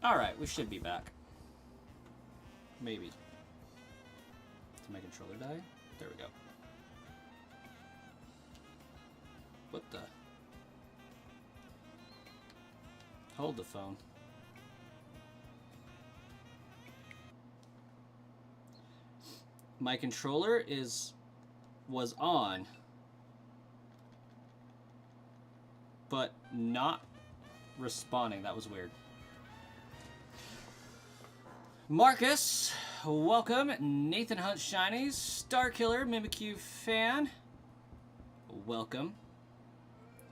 Alright, we should be back. Maybe. Did my controller die? There we go. What the? Hold the phone. My controller was on, but not responding. That was weird. Marcus, welcome. Nathan Hunt Shinies, Starkiller, Mimikyu fan, welcome.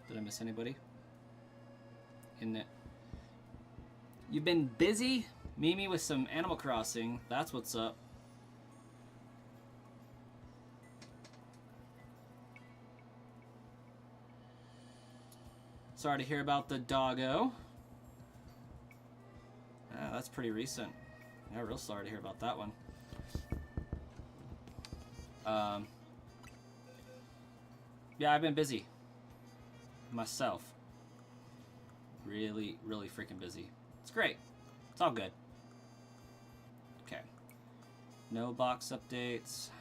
Did I miss anybody? You've been busy, Mimi, with some Animal Crossing. That's what's up. Sorry to hear about the doggo. That's pretty recent. Yeah, real sorry to hear about that one. Yeah, I've been busy. Myself. Really, really freaking busy. It's great. It's all good. Okay. No box updates.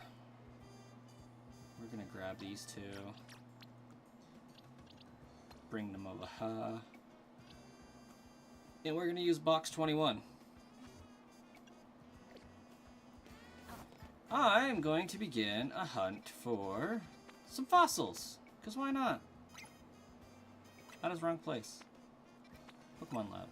We're gonna grab these two. Bring them over. And we're gonna use box 21. I'm going to begin a hunt for some fossils. Because why not? That is wrong place. Pokemon Lab.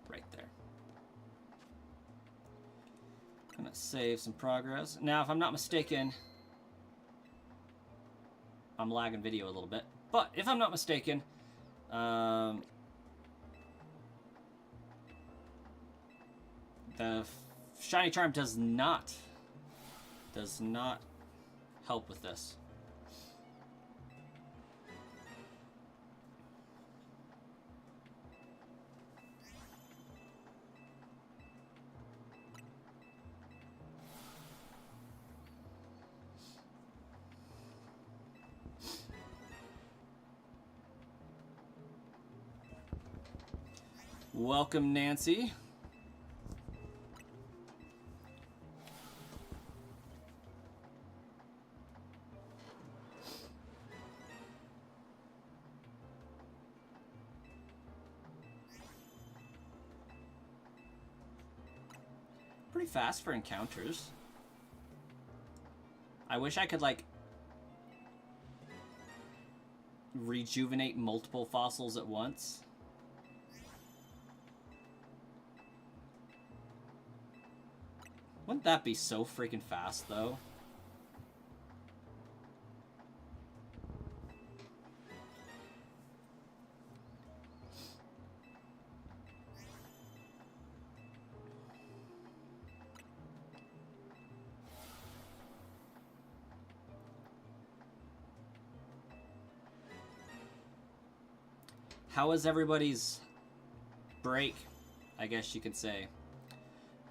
Right there. Gonna save some progress. Now, if I'm not mistaken, I'm lagging video a little bit, but if I'm not mistaken, the Shiny Charm does not help with this. Welcome, Nancy. Pretty fast for encounters. I wish I could, like, rejuvenate multiple fossils at once. Wouldn't that be so freaking fast, though? How was everybody's break, I guess you could say?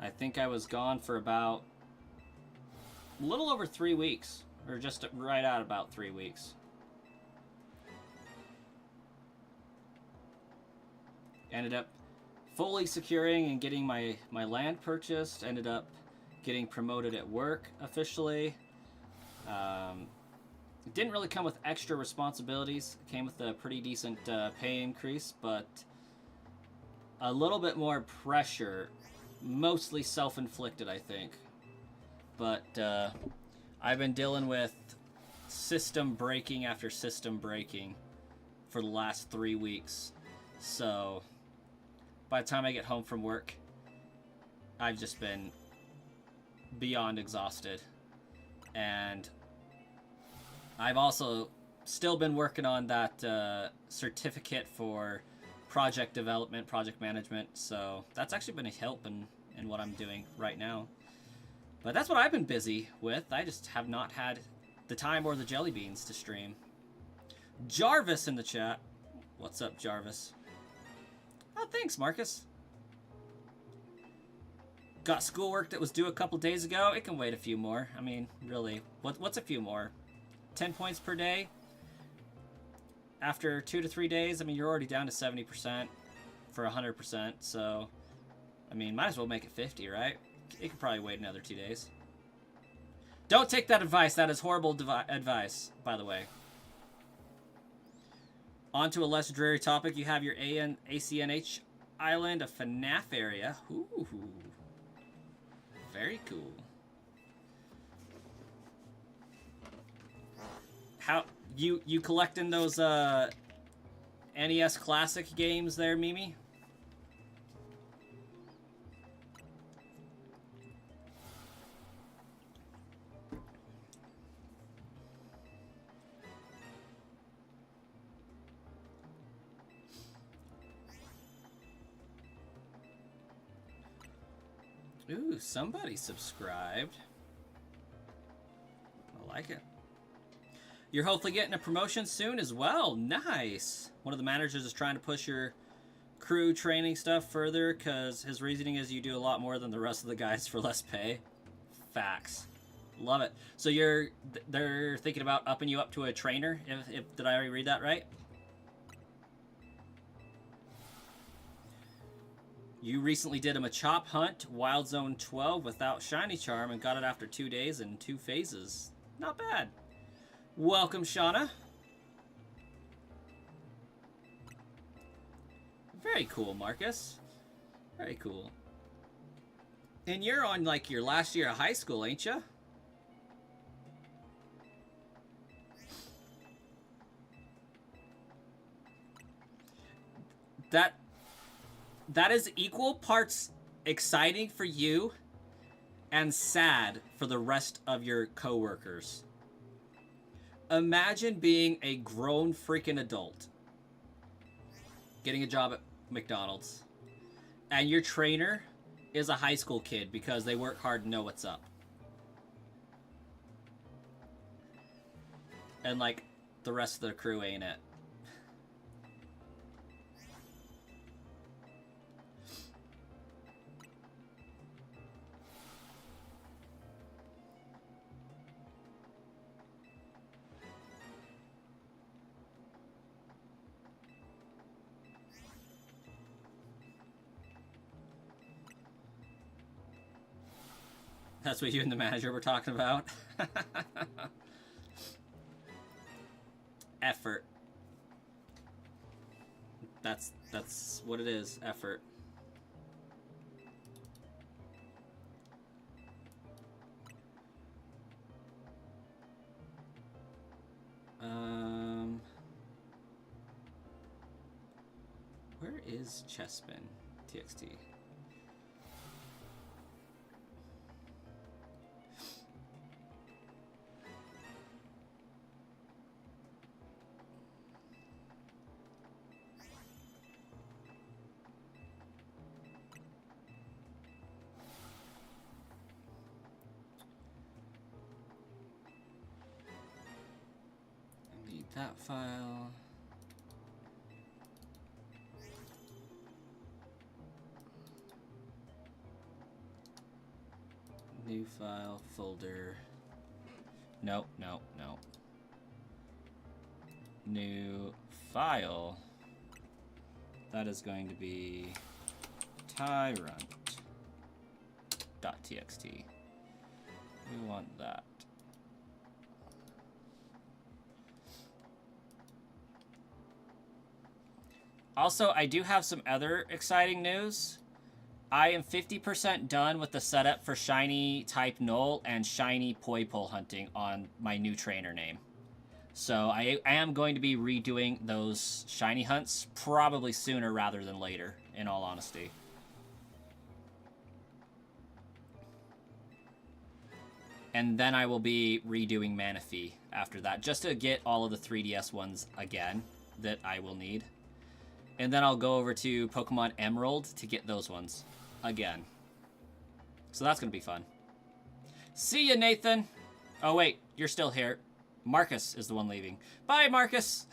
I think I was gone for about a little over 3 weeks, or just right at about 3 weeks. Ended up fully securing and getting my land purchased. Ended up getting promoted at work officially. It didn't really come with extra responsibilities. It came with a pretty decent pay increase, but a little bit more pressure. Mostly self-inflicted, I think. But I've been dealing with system breaking after system breaking for the last 3 weeks. So by the time I get home from work, I've just been beyond exhausted. And I've also still been working on that certificate for project development, project management, so that's actually been a help in what I'm doing right now. But that's what I've been busy with. I just have not had the time or the jelly beans to stream. Jarvis in the chat. What's up, Jarvis? Oh, thanks, Marcus. Got schoolwork that was due a couple days ago. It can wait a few more. I mean, really, what's a few more? 10 points per day? After 2 to 3 days, I mean, you're already down to 70% for 100%, so, I mean, might as well make it 50, right? It could probably wait another 2 days. Don't take that advice. That is horrible advice, by the way. On to a less dreary topic. You have your ACNH island, a FNAF area. Ooh. Very cool. How you collecting those NES classic games there, Mimi? Ooh, somebody subscribed. I like it. You're hopefully getting a promotion soon as well. Nice. One of the managers is trying to push your crew training stuff further because his reasoning is you do a lot more than the rest of the guys for less pay. Facts. Love it. So they're thinking about upping you up to a trainer. If did I already read that right? You recently did a Machop hunt, Wild Zone 12, without Shiny Charm, and got it after 2 days in 2 phases. Not bad. Welcome, Shauna. Very cool, Marcus. Very cool. And you're on, like, your last year of high school, ain't ya? That is equal parts exciting for you and sad for the rest of your coworkers. Imagine being a grown freaking adult, getting a job at McDonald's, and your trainer is a high school kid because they work hard and know what's up. And, like, the rest of the crew ain't it. That's what you and the manager were talking about. Effort. That's what it is. Effort. Where is Chessman? TXT. That file. New file, folder. Nope. New file. That is going to be tyrant.txt. We want that. Also, I do have some other exciting news. I am 50% done with the setup for Shiny Type Null and Shiny Poipole hunting on my new trainer name. So I am going to be redoing those Shiny hunts probably sooner rather than later, in all honesty. And then I will be redoing Manaphy after that, just to get all of the 3DS ones again that I will need. And then I'll go over to Pokemon Emerald to get those ones again. So that's going to be fun. See ya, Nathan. Oh, wait. You're still here. Marcus is the one leaving. Bye, Marcus!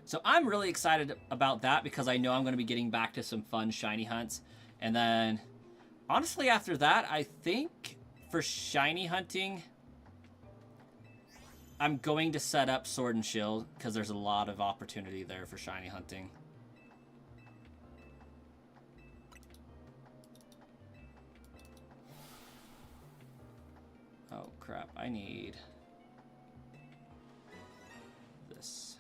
So I'm really excited about that because I know I'm going to be getting back to some fun shiny hunts. And then, honestly, after that, I think for shiny hunting, I'm going to set up Sword and Shield because there's a lot of opportunity there for shiny hunting. Oh, crap. I need this.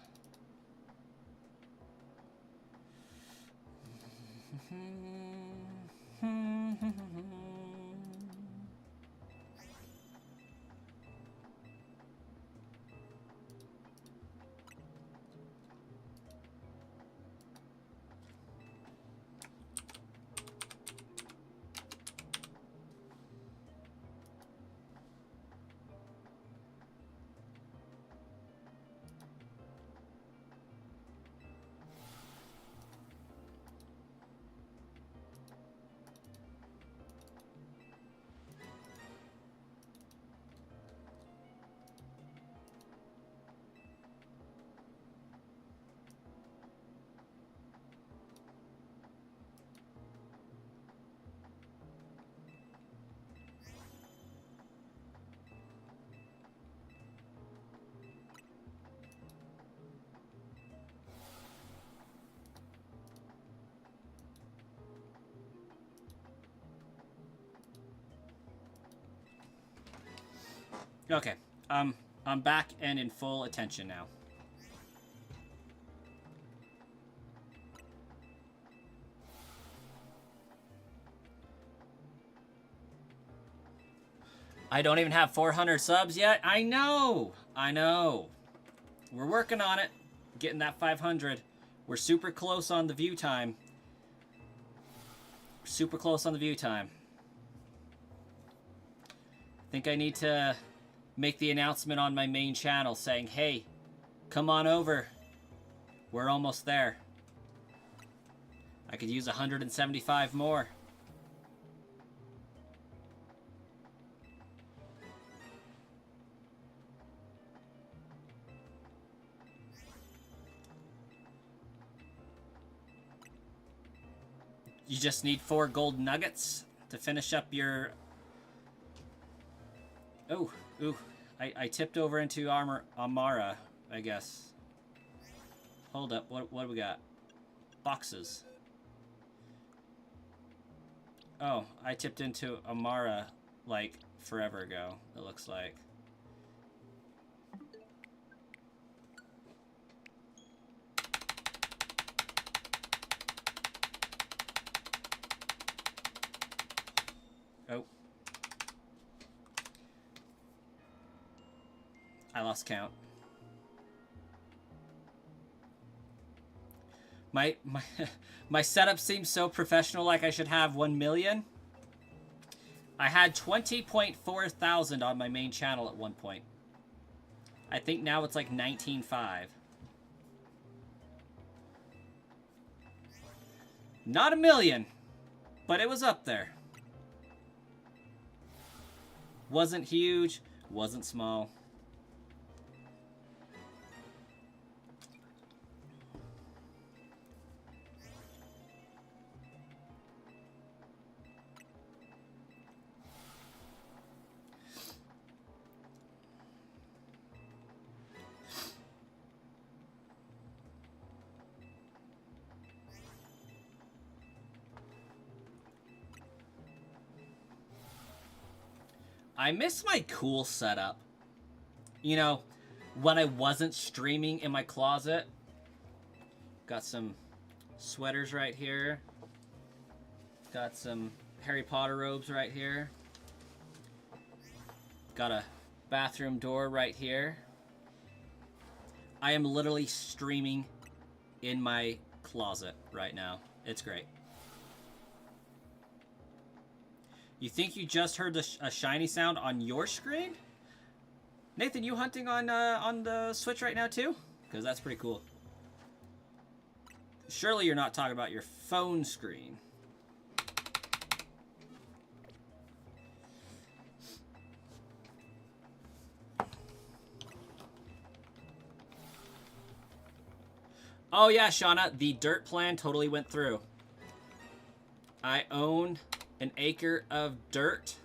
Okay, I'm back and in full attention now. I don't even have 400 subs yet. I know. We're working on it. Getting that 500. We're super close on the view time. Super close on the view time. I think I need to make the announcement on my main channel saying, hey, come on over. We're almost there. I could use 175 more. You just need 4 gold nuggets to finish up your... Oh, ooh. I tipped over into Amara, I guess. Hold up, what do we got? Boxes. Oh, I tipped into Amara, like, forever ago, it looks like. Oh. I lost count. My setup seems so professional, like I should have 1 million. I had 20.4 thousand on my main channel at one point. I think now it's like 19.5. Not a million, but it was up there. Wasn't huge, wasn't small. I miss my cool setup. You know, when I wasn't streaming in my closet. Got some sweaters right here. Got some Harry Potter robes right here. Got a bathroom door right here. I am literally streaming in my closet right now. It's great. You think you just heard a shiny sound on your screen? Nathan, you hunting on the Switch right now too? Because that's pretty cool. Surely you're not talking about your phone screen. Oh yeah, Shauna, the dirt plan totally went through. I own an acre of dirt.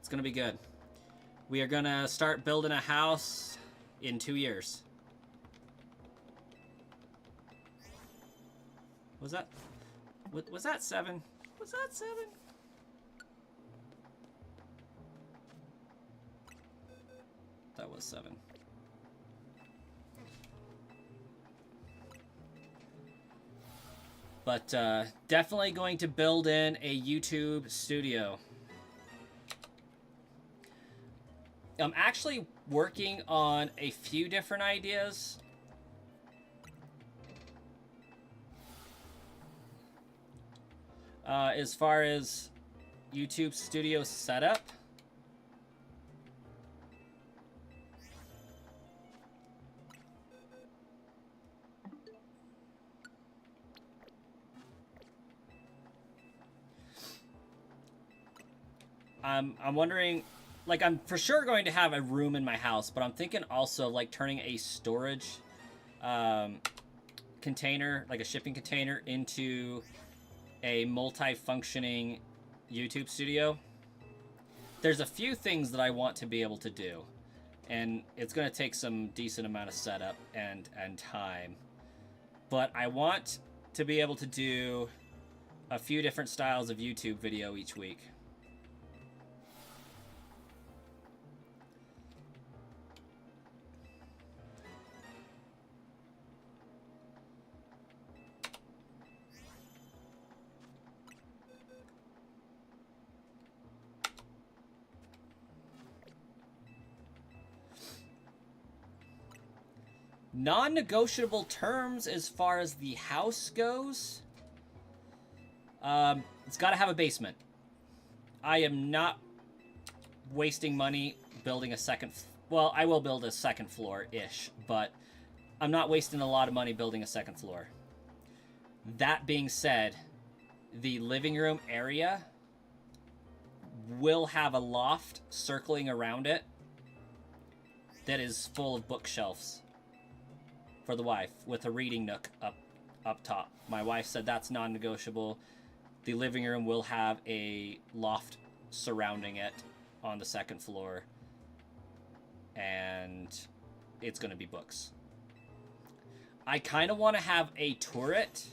It's gonna be good. We are gonna start building a house in 2 years. Was that 7? Was that 7? That was 7. But definitely going to build in a YouTube studio. I'm actually working on a few different ideas. As far as YouTube studio setup. I'm wondering, like, I'm for sure going to have a room in my house, but I'm thinking also like turning a storage container, like a shipping container, into a multi-functioning YouTube studio. There's a few things that I want to be able to do, and it's going to take some decent amount of setup and time. But I want to be able to do a few different styles of YouTube video each week. Non-negotiable terms as far as the house goes. It's got to have a basement. I am not wasting money building a second... Well, I will build a second floor-ish, but I'm not wasting a lot of money building a second floor. That being said, the living room area will have a loft circling around it that is full of bookshelves for the wife, with a reading nook up top. My wife said that's non-negotiable. The living room will have a loft surrounding it on the second floor, and it's going to be books. I kind of want to have a turret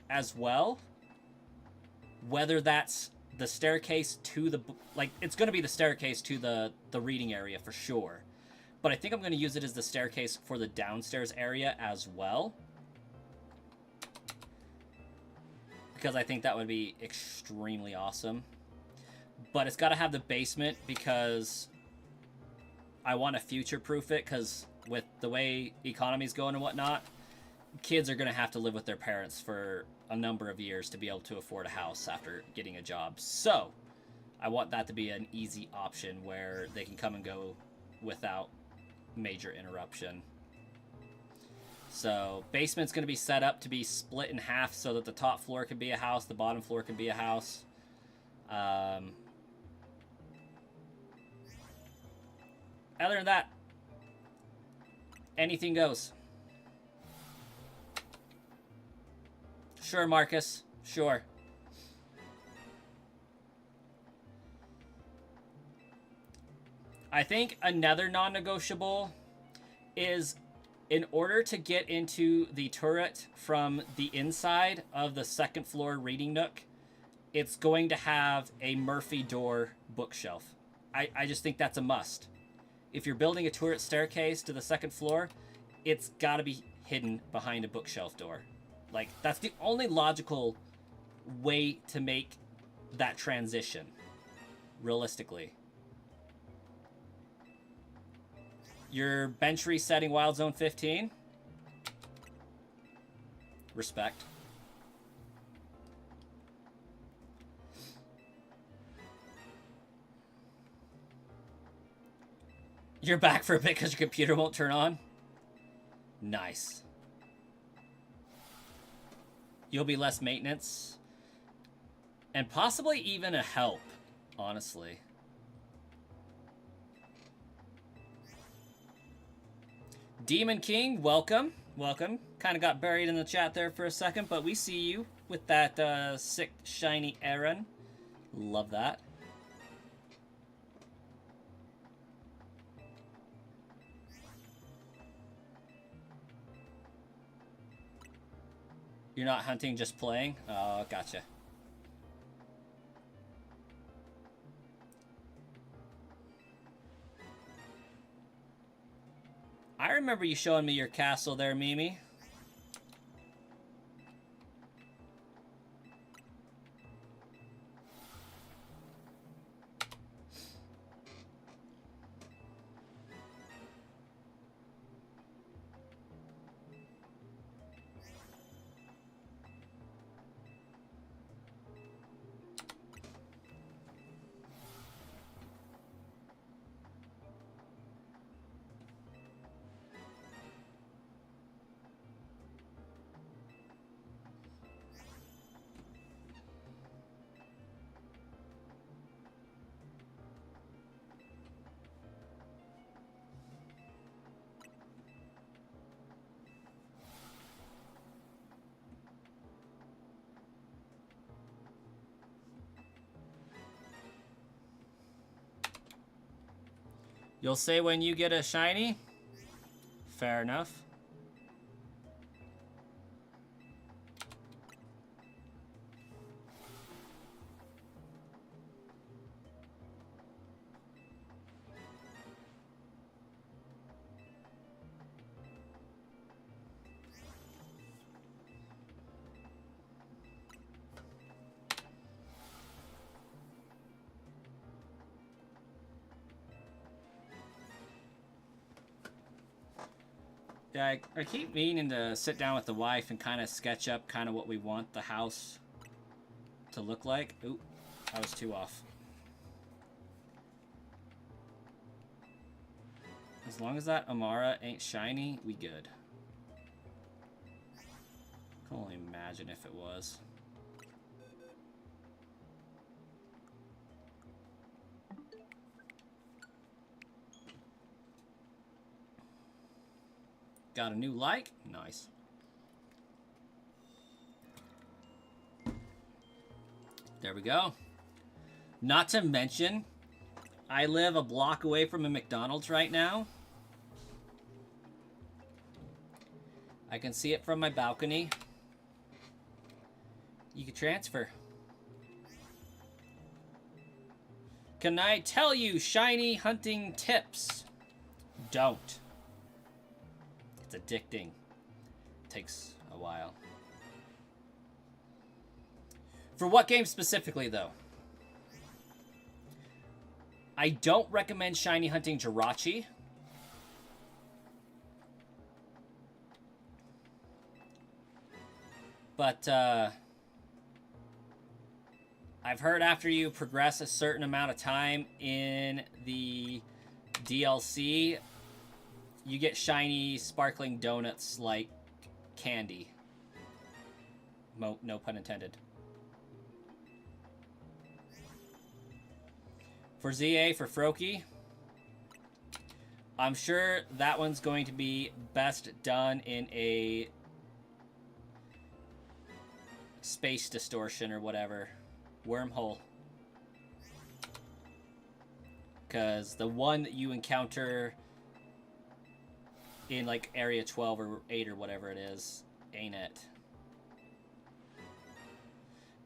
as well. Whether that's the staircase to the... Like, it's going to be the staircase to the reading area for sure. But I think I'm going to use it as the staircase for the downstairs area as well. Because I think that would be extremely awesome. But it's got to have the basement because I want to future-proof it, because with the way economy's going and whatnot, kids are going to have to live with their parents for a number of years to be able to afford a house after getting a job. So I want that to be an easy option where they can come and go without major interruption. So basement's going to be set up to be split in half so that the top floor can be a house, the bottom floor can be a house. Other than that, anything goes. Sure, Marcus. Sure. I think another non-negotiable is, in order to get into the turret from the inside of the second floor reading nook, it's going to have a Murphy door bookshelf. I just think that's a must. If you're building a turret staircase to the second floor, it's got to be hidden behind a bookshelf door. Like, that's the only logical way to make that transition, realistically. Your bench resetting Wild Zone 15. Respect. You're back for a bit because your computer won't turn on? Nice. You'll be less maintenance. And possibly even a help, honestly. Demon King, welcome. Welcome. Kind of got buried in the chat there for a second, but we see you with that sick, shiny Aaron. Love that. You're not hunting, just playing? Oh, gotcha. I remember you showing me your castle there, Mimi. You'll say when you get a shiny? Fair enough. Yeah, I keep meaning to sit down with the wife and kind of sketch up kind of what we want the house to look like. Oop, I was too off. As long as that Amara ain't shiny, we good. I can only imagine if it was. Got a new like? Nice. There we go. Not to mention, I live a block away from a McDonald's right now. I can see it from my balcony. You can transfer. Can I tell you shiny hunting tips? Don't. It's addicting. Takes a while. For what game specifically, though? I don't recommend shiny hunting Jirachi. But, I've heard after you progress a certain amount of time in the DLC, you get shiny, sparkling donuts like candy. No pun intended. For ZA, for Froakie, I'm sure that one's going to be best done in a space distortion or whatever. Wormhole. Because the one that you encounter in like area 12 or 8 or whatever it is, ain't it?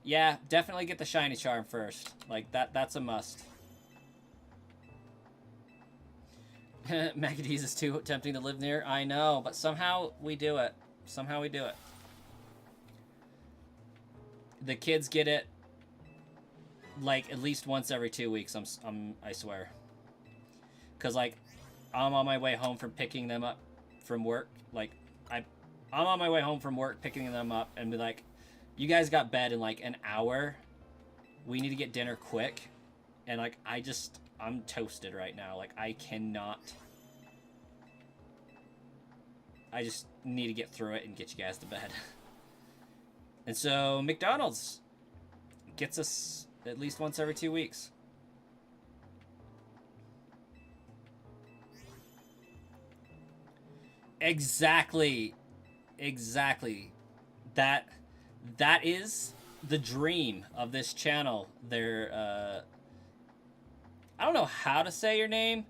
Yeah, definitely get the shiny charm first. Like that's a must. Magadees is too tempting to live near. I know, but somehow we do it. Somehow we do it. The kids get it like at least once every 2 weeks. I swear. Cause like I'm on my way home from picking them up from work. Like I'm on my way home from work picking them up and be like, you guys got bed in like an hour. We need to get dinner quick. And like I'm toasted right now. Like I cannot I just need to get through it and get you guys to bed. And so McDonald's gets us at least once every 2 weeks. Exactly. That is the dream of this channel. I don't know how to say your name.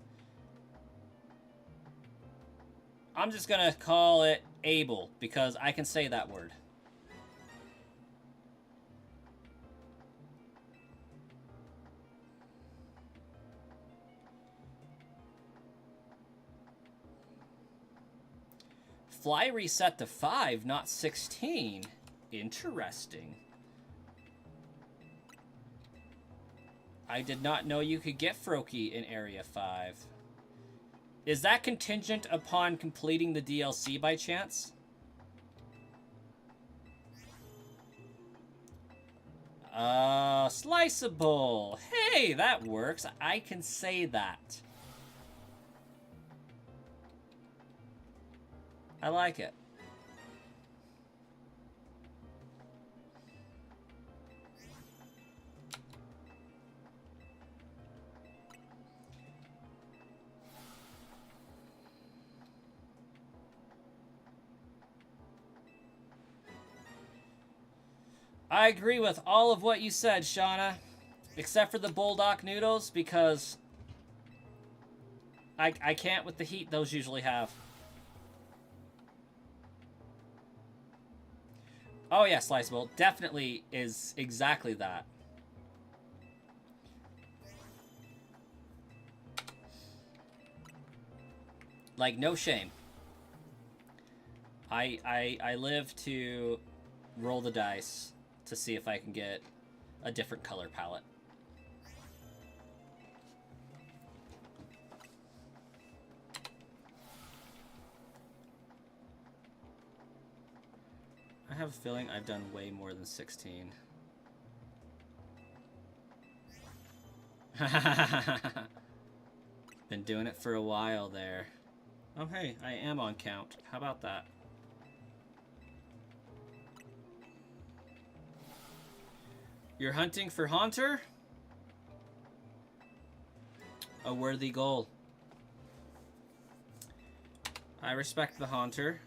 I'm just gonna call it Abel because I can say that word. Fly reset to 5, not 16. Interesting. I did not know you could get Froakie in Area 5. Is that contingent upon completing the DLC by chance? Sliceable. Hey, that works. I can say that. I like it. I agree with all of what you said, Shauna. Except for the Bulldog noodles, because I can't with the heat those usually have. Oh yeah, sliceable. Definitely is exactly that. Like, no shame. I live to roll the dice to see if I can get a different color palette. I have a feeling I've done way more than 16. Been doing it for a while there. Oh hey, I am on count. How about that? You're hunting for Haunter? A worthy goal. I respect the Haunter.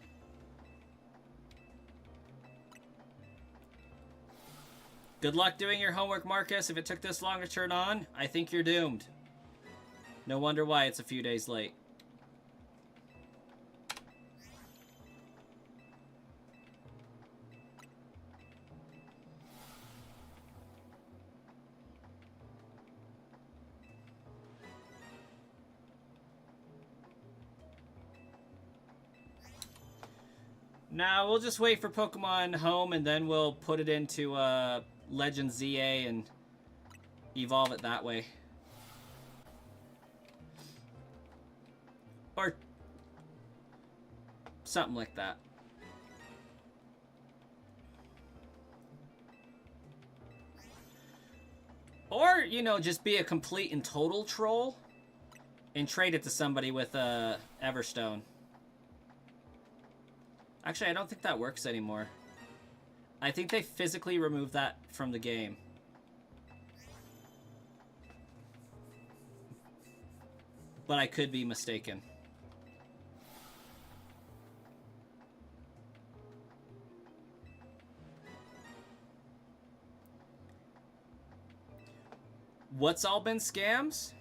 Good luck doing your homework, Marcus. If it took this long to turn on, I think you're doomed. No wonder why it's a few days late. Now, we'll just wait for Pokemon Home, and then we'll put it into Legend ZA and evolve it that way. Or something like that. Or, you know, just be a complete and total troll and trade it to somebody with Everstone. Actually, I don't think that works anymore. I think they physically removed that from the game. But I could be mistaken. What's all been scams?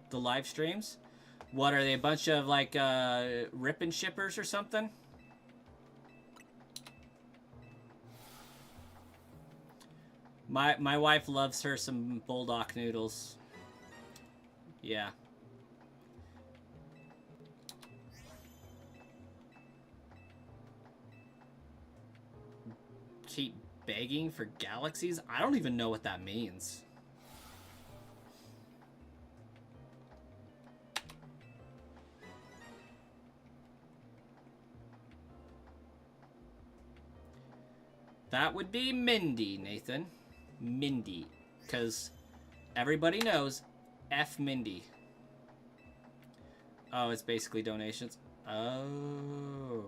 The live streams? What, are they a bunch of, like, rip and shippers or something? My wife loves her some Bulldog noodles. Yeah. Keep begging for galaxies? I don't even know what that means. That would be Mindy, Nathan. Mindy. Because everybody knows F Mindy. Oh, it's basically donations. Oh.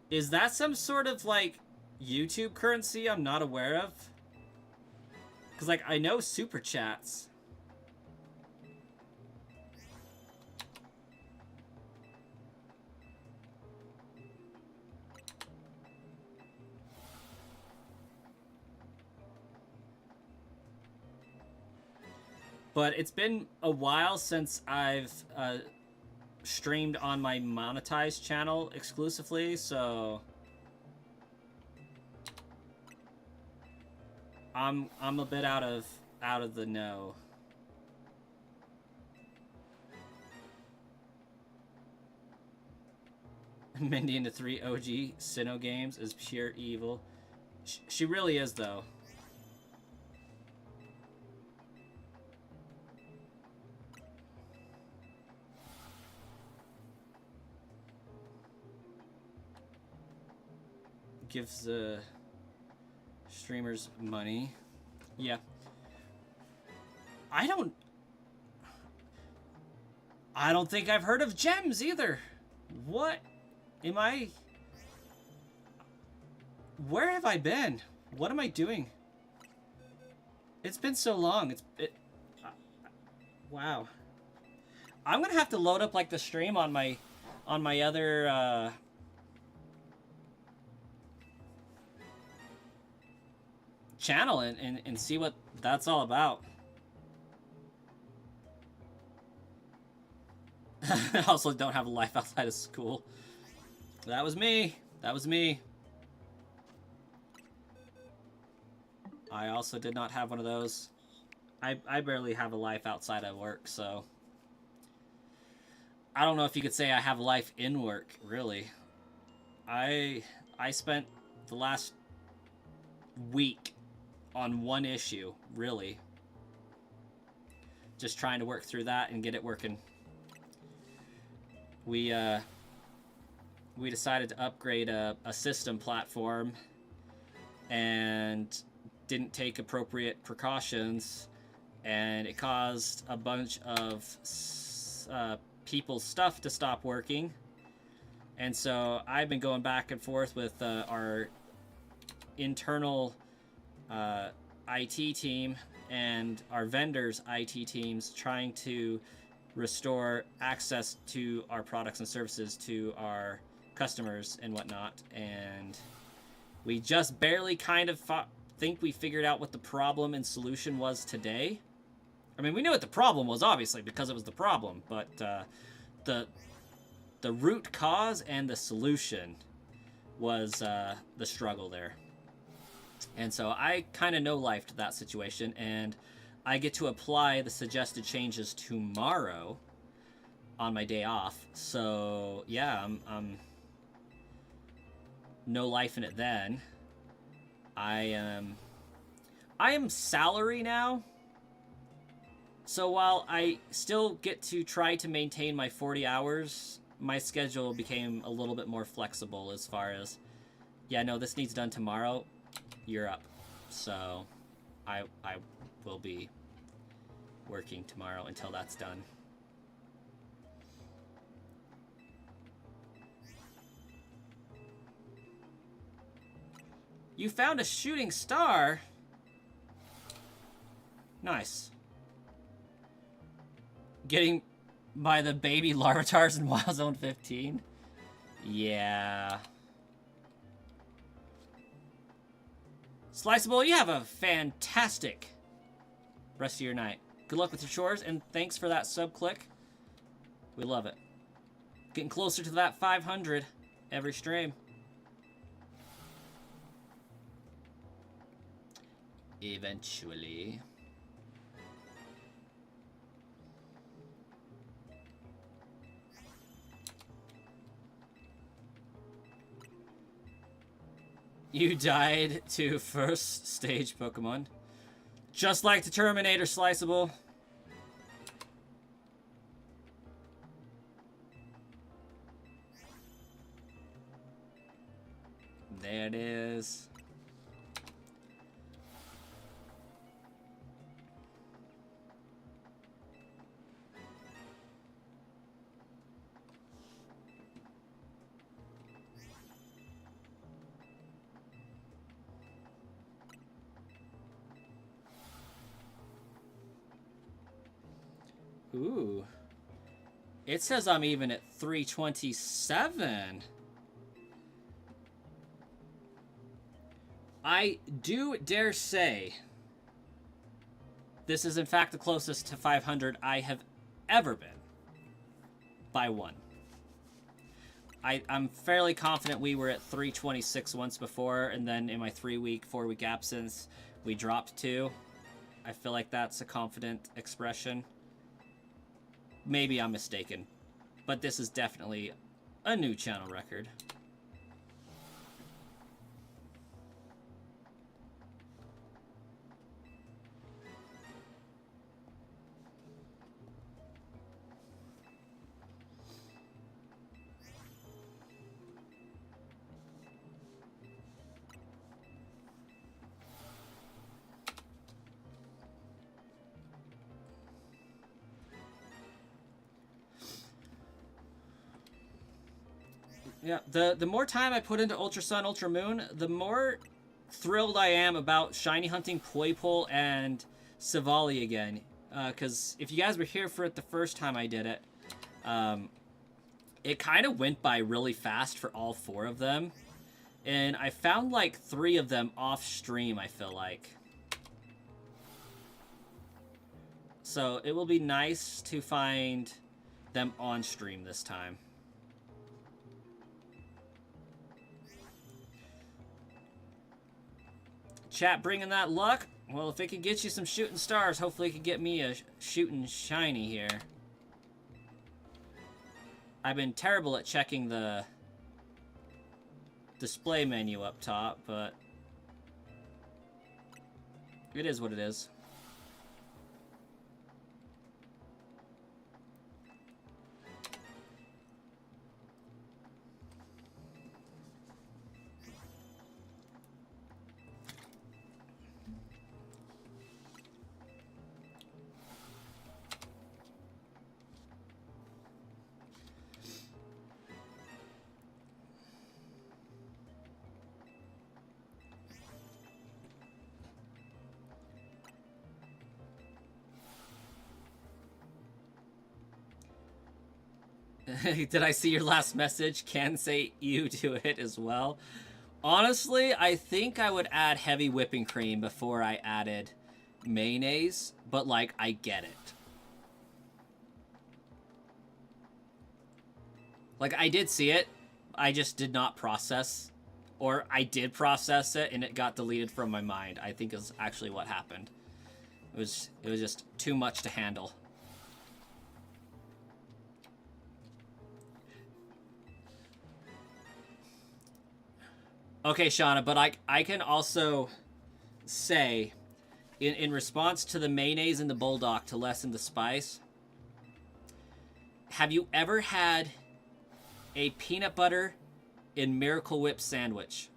Is that some sort of, like, YouTube currency I'm not aware of? Because, like, I know Super Chats. But it's been a while since I've streamed on my monetized channel exclusively, so I'm a bit out of the know. Mindy into 3 OG Sinnoh games is pure evil. She really is, though. Gives the streamers money. Yeah. I don't think I've heard of gems either. What am I? Where have I been? What am I doing? It's been so long. Wow. I'm gonna have to load up like the stream on my other channel and see what that's all about. I also don't have a life outside of school. That was me. That was me. I also did not have one of those. I barely have a life outside of work, so I don't know if you could say I have a life in work, really. I spent the last week on one issue, really. Just trying to work through that and get it working. We decided to upgrade a system platform and didn't take appropriate precautions, and it caused a bunch of people's stuff to stop working. And so I've been going back and forth with our internal IT team and our vendors' IT teams trying to restore access to our products and services to our customers and whatnot. And we just barely kind of think we figured out what the problem and solution was today. I mean, we knew what the problem was, obviously, because it was the problem, but the root cause and the solution was the struggle there. And so I kind of no-lifed that situation, and I get to apply the suggested changes tomorrow on my day off. So yeah, I'm no-lifing it then. I am salary now. So while I still get to try to maintain my 40 hours, my schedule became a little bit more flexible as far as, yeah, no, this needs done tomorrow. You're up. So I will be working tomorrow until that's done. You found a shooting star? Nice. Getting by the baby Larvatars in Wild Zone 15? Yeah. Sliceable, you have a fantastic rest of your night. Good luck with your chores, and thanks for that sub click. We love it. Getting closer to that 500 every stream. Eventually. You died to first stage Pokemon. Just like the Terminator, Sliceable. There it is. Ooh. It says I'm even at 327. I do dare say this is in fact the closest to 500 I have ever been. By one. I'm fairly confident we were at 326 once before, and then in my 4-week absence, we dropped 2. I feel like that's a confident expression. Maybe I'm mistaken, but this is definitely a new channel record. Yeah, the more time I put into Ultra Sun, Ultra Moon, the more thrilled I am about shiny hunting Poipole and Savali again. Because if you guys were here for it the first time I did it, it kind of went by really fast for all 4 of them. And I found like 3 of them off stream, I feel like. So it will be nice to find them on stream this time. Chat bringing that luck? Well, if it can get you some shooting stars, hopefully it can get me a shooting shiny here. I've been terrible at checking the display menu up top, but it is what it is. Did I see your last message? Can say you to it as well. Honestly, I think I would add heavy whipping cream before I added mayonnaise, but like, I get it. Like, I did see it, I just did not process, or I did process it and it got deleted from my mind, I think is actually what happened. It was just too much to handle. Okay, Shauna, but I can also say, in response to the mayonnaise and the bulldog to lessen the spice, have you ever had a peanut butter and Miracle Whip sandwich?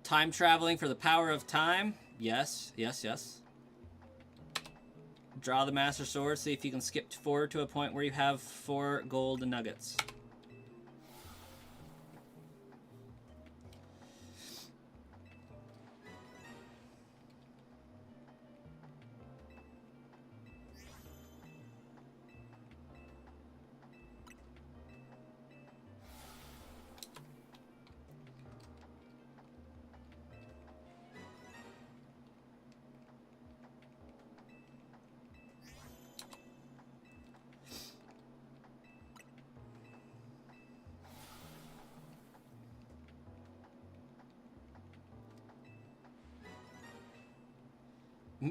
Time traveling for the power of time? Yes, yes, yes. Draw the Master Sword, see if you can skip forward to a point where you have 4 gold nuggets.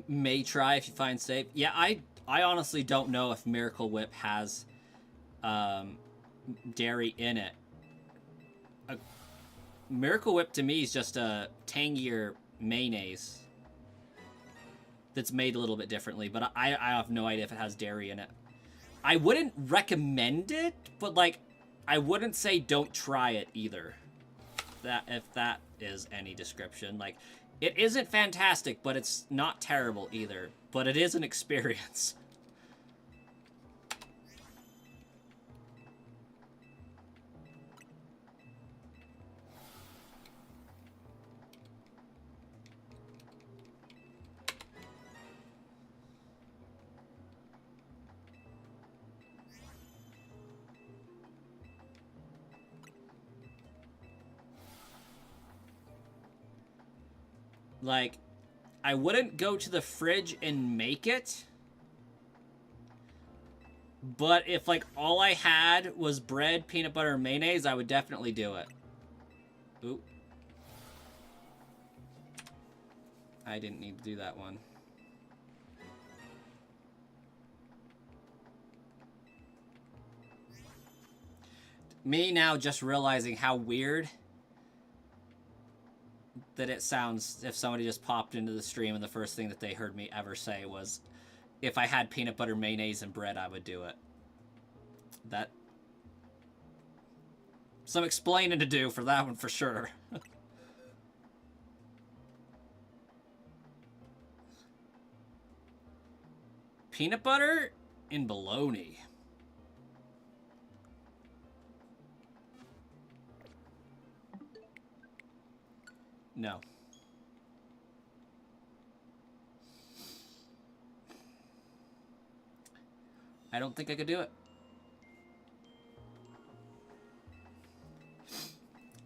May try if you find safe. Yeah, I honestly don't know if Miracle Whip has dairy in it. Miracle Whip to me is just a tangier mayonnaise that's made a little bit differently, but I have no idea if it has dairy in it. I wouldn't recommend it, but, like, I wouldn't say don't try it either. If that is any description. Like, it isn't fantastic, but it's not terrible either. But it is an experience. Like, I wouldn't go to the fridge and make it. But if, like, all I had was bread, peanut butter, and mayonnaise, I would definitely do it. Ooh. I didn't need to do that one. Me now just realizing how weird that it sounds if somebody just popped into the stream and the first thing that they heard me ever say was, if I had peanut butter, mayonnaise, and bread, I would do it. That... some explaining to do for that one for sure. Peanut butter and bologna. No. I don't think I could do it.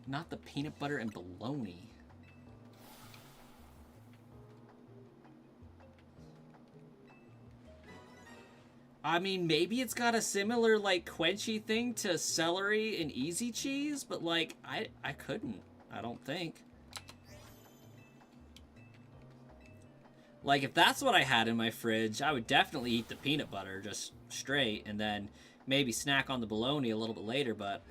Not the peanut butter and bologna. I mean, maybe it's got a similar, like, quenchy thing to celery and easy cheese, but, like, I couldn't. I don't think. Like, if that's what I had in my fridge, I would definitely eat the peanut butter just straight, and then maybe snack on the bologna a little bit later, but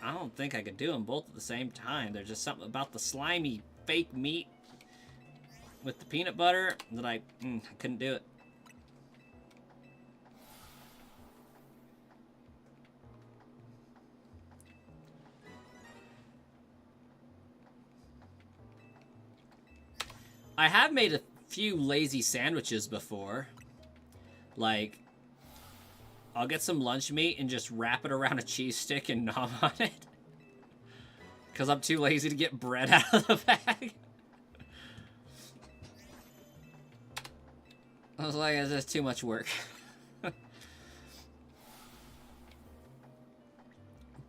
I don't think I could do them both at the same time. There's just something about the slimy fake meat with the peanut butter that I couldn't do it. I have made a few lazy sandwiches before. Like, I'll get some lunch meat and just wrap it around a cheese stick and nom on it. Because I'm too lazy to get bread out of the bag. I was like, it's just too much work.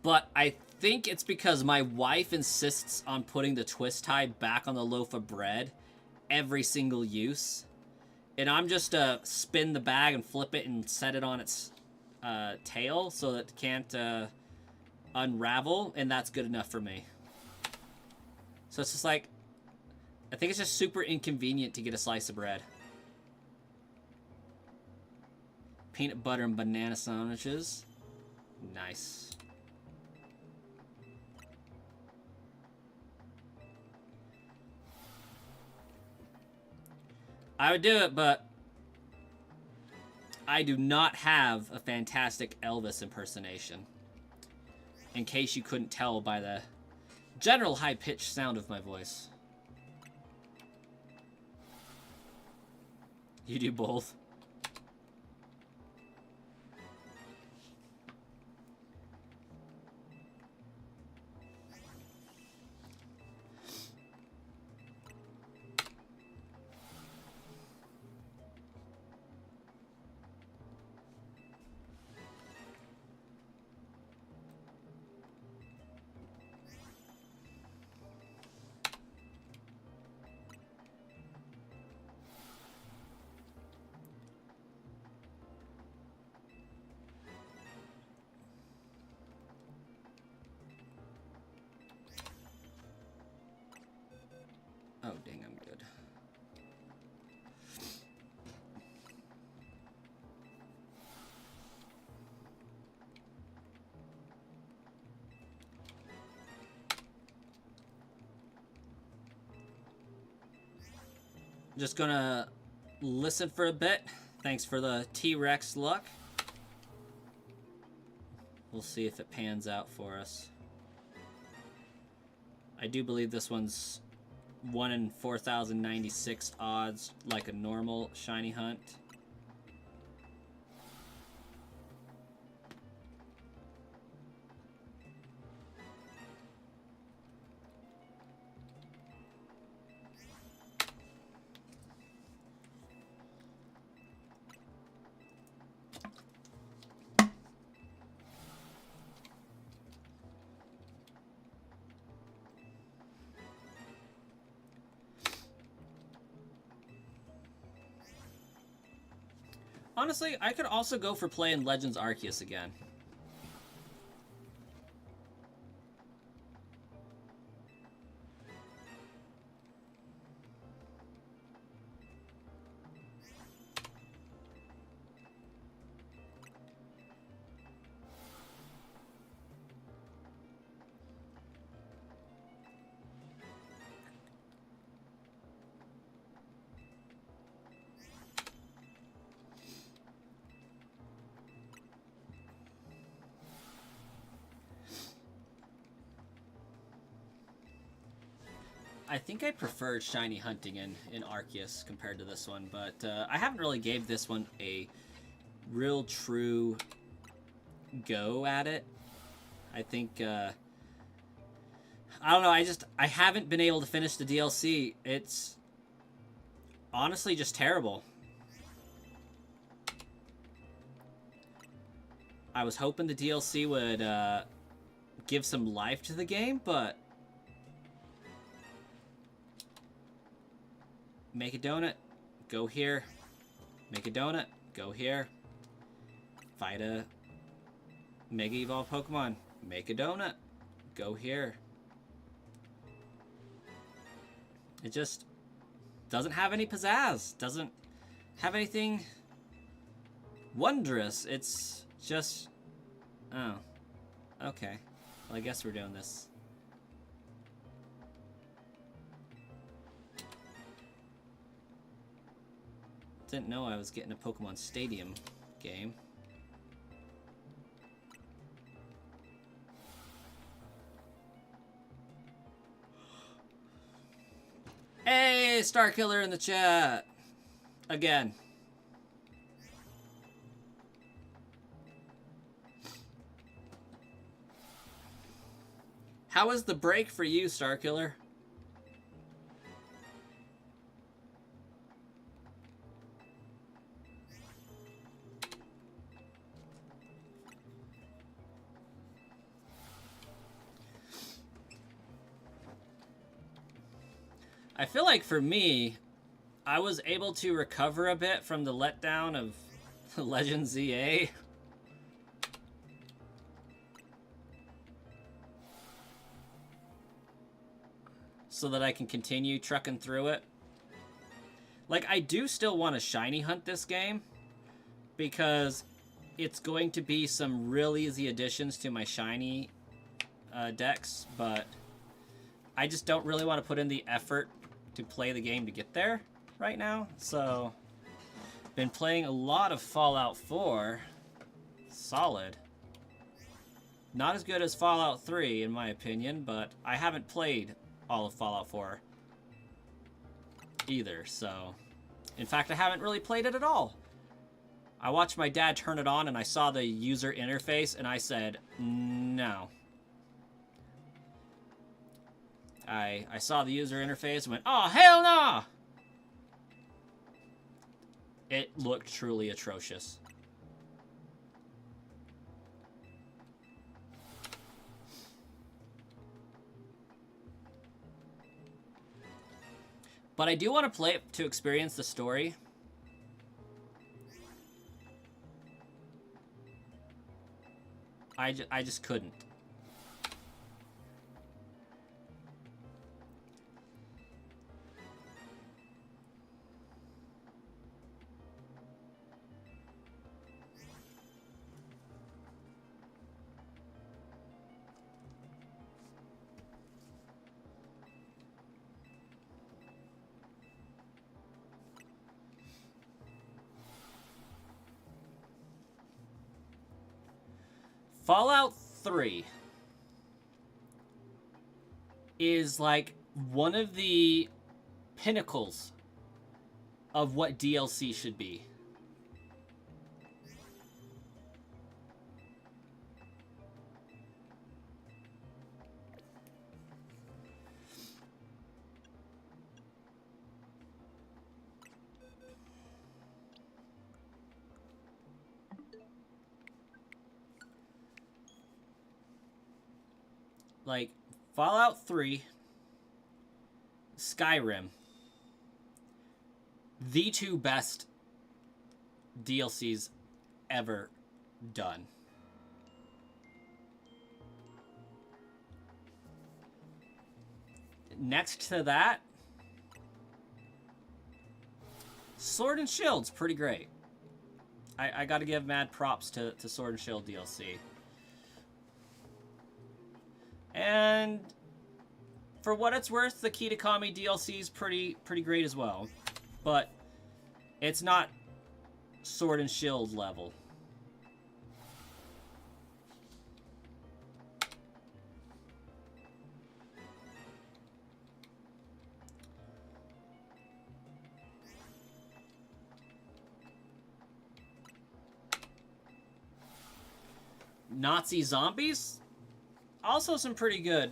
But I think it's because my wife insists on putting the twist tie back on the loaf of bread every single use. And I'm just spin the bag and flip it and set it on its tail so that it can't unravel, and that's good enough for me. So it's just like, I think it's just super inconvenient to get a slice of bread. Peanut butter and banana sandwiches. Nice. I would do it, but I do not have a fantastic Elvis impersonation. In case you couldn't tell by the general high-pitched sound of my voice. You do both. Oh, dang, I'm good. Just gonna listen for a bit. Thanks for the T-Rex luck. We'll see if it pans out for us. I do believe this one's 1 in 4,096 odds, like a normal shiny hunt. Honestly, I could also go for playing Legends Arceus again. I think I preferred shiny hunting in Arceus compared to this one, but I haven't really gave this one a real true go at it. I think, I don't know, I haven't been able to finish the DLC. It's honestly just terrible. I was hoping the DLC would give some life to the game, but make a donut, go here. Make a donut, go here. Fight a Mega Evolved Pokemon. Make a donut, go here. It just doesn't have any pizzazz. Doesn't have anything wondrous. It's just... oh. Okay. Well, I guess we're doing this. Didn't know I was getting a Pokemon Stadium game. Hey, Starkiller in the chat! Again. How was the break for you, Starkiller? I feel like for me, I was able to recover a bit from the letdown of Legend ZA. So that I can continue trucking through it. Like, I do still want to shiny hunt this game, because it's going to be some real easy additions to my shiny decks, but I just don't really want to put in the effort to play the game to get there right now. So, been playing a lot of Fallout 4. Solid. Not as good as Fallout 3, in my opinion, but I haven't played all of Fallout 4 either, so... in fact, I haven't really played it at all. I watched my dad turn it on, and I saw the user interface, and I said, no. I saw the user interface and went, oh, hell no! It looked truly atrocious. But I do want to play it to experience the story. I just couldn't. Fallout 3 is like one of the pinnacles of what DLC should be. Like, Fallout 3, Skyrim, the two best DLCs ever done. Next to that, Sword and Shield's pretty great. I gotta give mad props to Sword and Shield DLC. And for what it's worth, the Kitakami DLC is pretty great as well. But it's not Sword and Shield level. Nazi zombies? Also some pretty good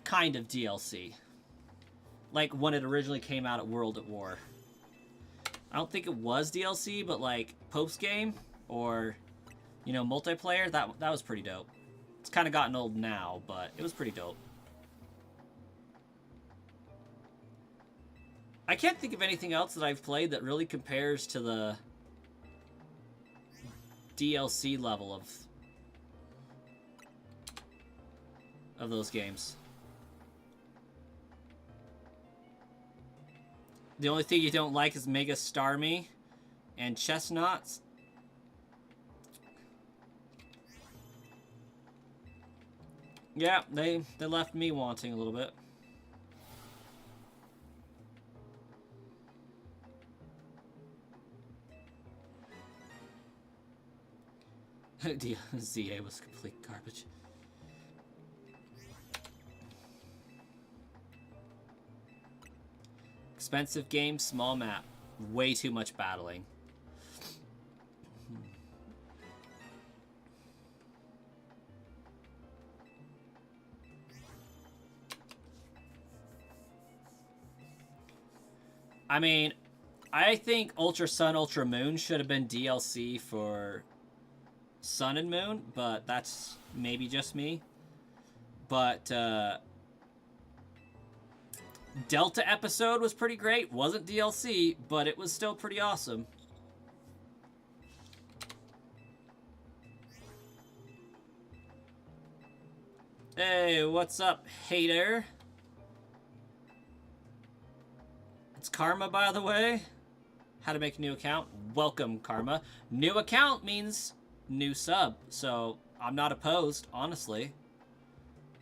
kind of DLC. Like when it originally came out at World at War. I don't think it was DLC, but like post-game or, you know, multiplayer, that was pretty dope. It's kind of gotten old now, but it was pretty dope. I can't think of anything else that I've played that really compares to the DLC level of those games. The only thing you don't like is Mega Starmie and Chestnuts. Yeah, they left me wanting a little bit. ZA was complete garbage. Expensive game, small map. Way too much battling. I mean, I think Ultra Sun, Ultra Moon should have been DLC for Sun and Moon, but that's maybe just me. But, Delta episode was pretty great. Wasn't DLC, but it was still pretty awesome. Hey, what's up, hater? It's Karma, by the way. How to make a new account. Welcome, Karma. New account means new sub, so I'm not opposed, honestly.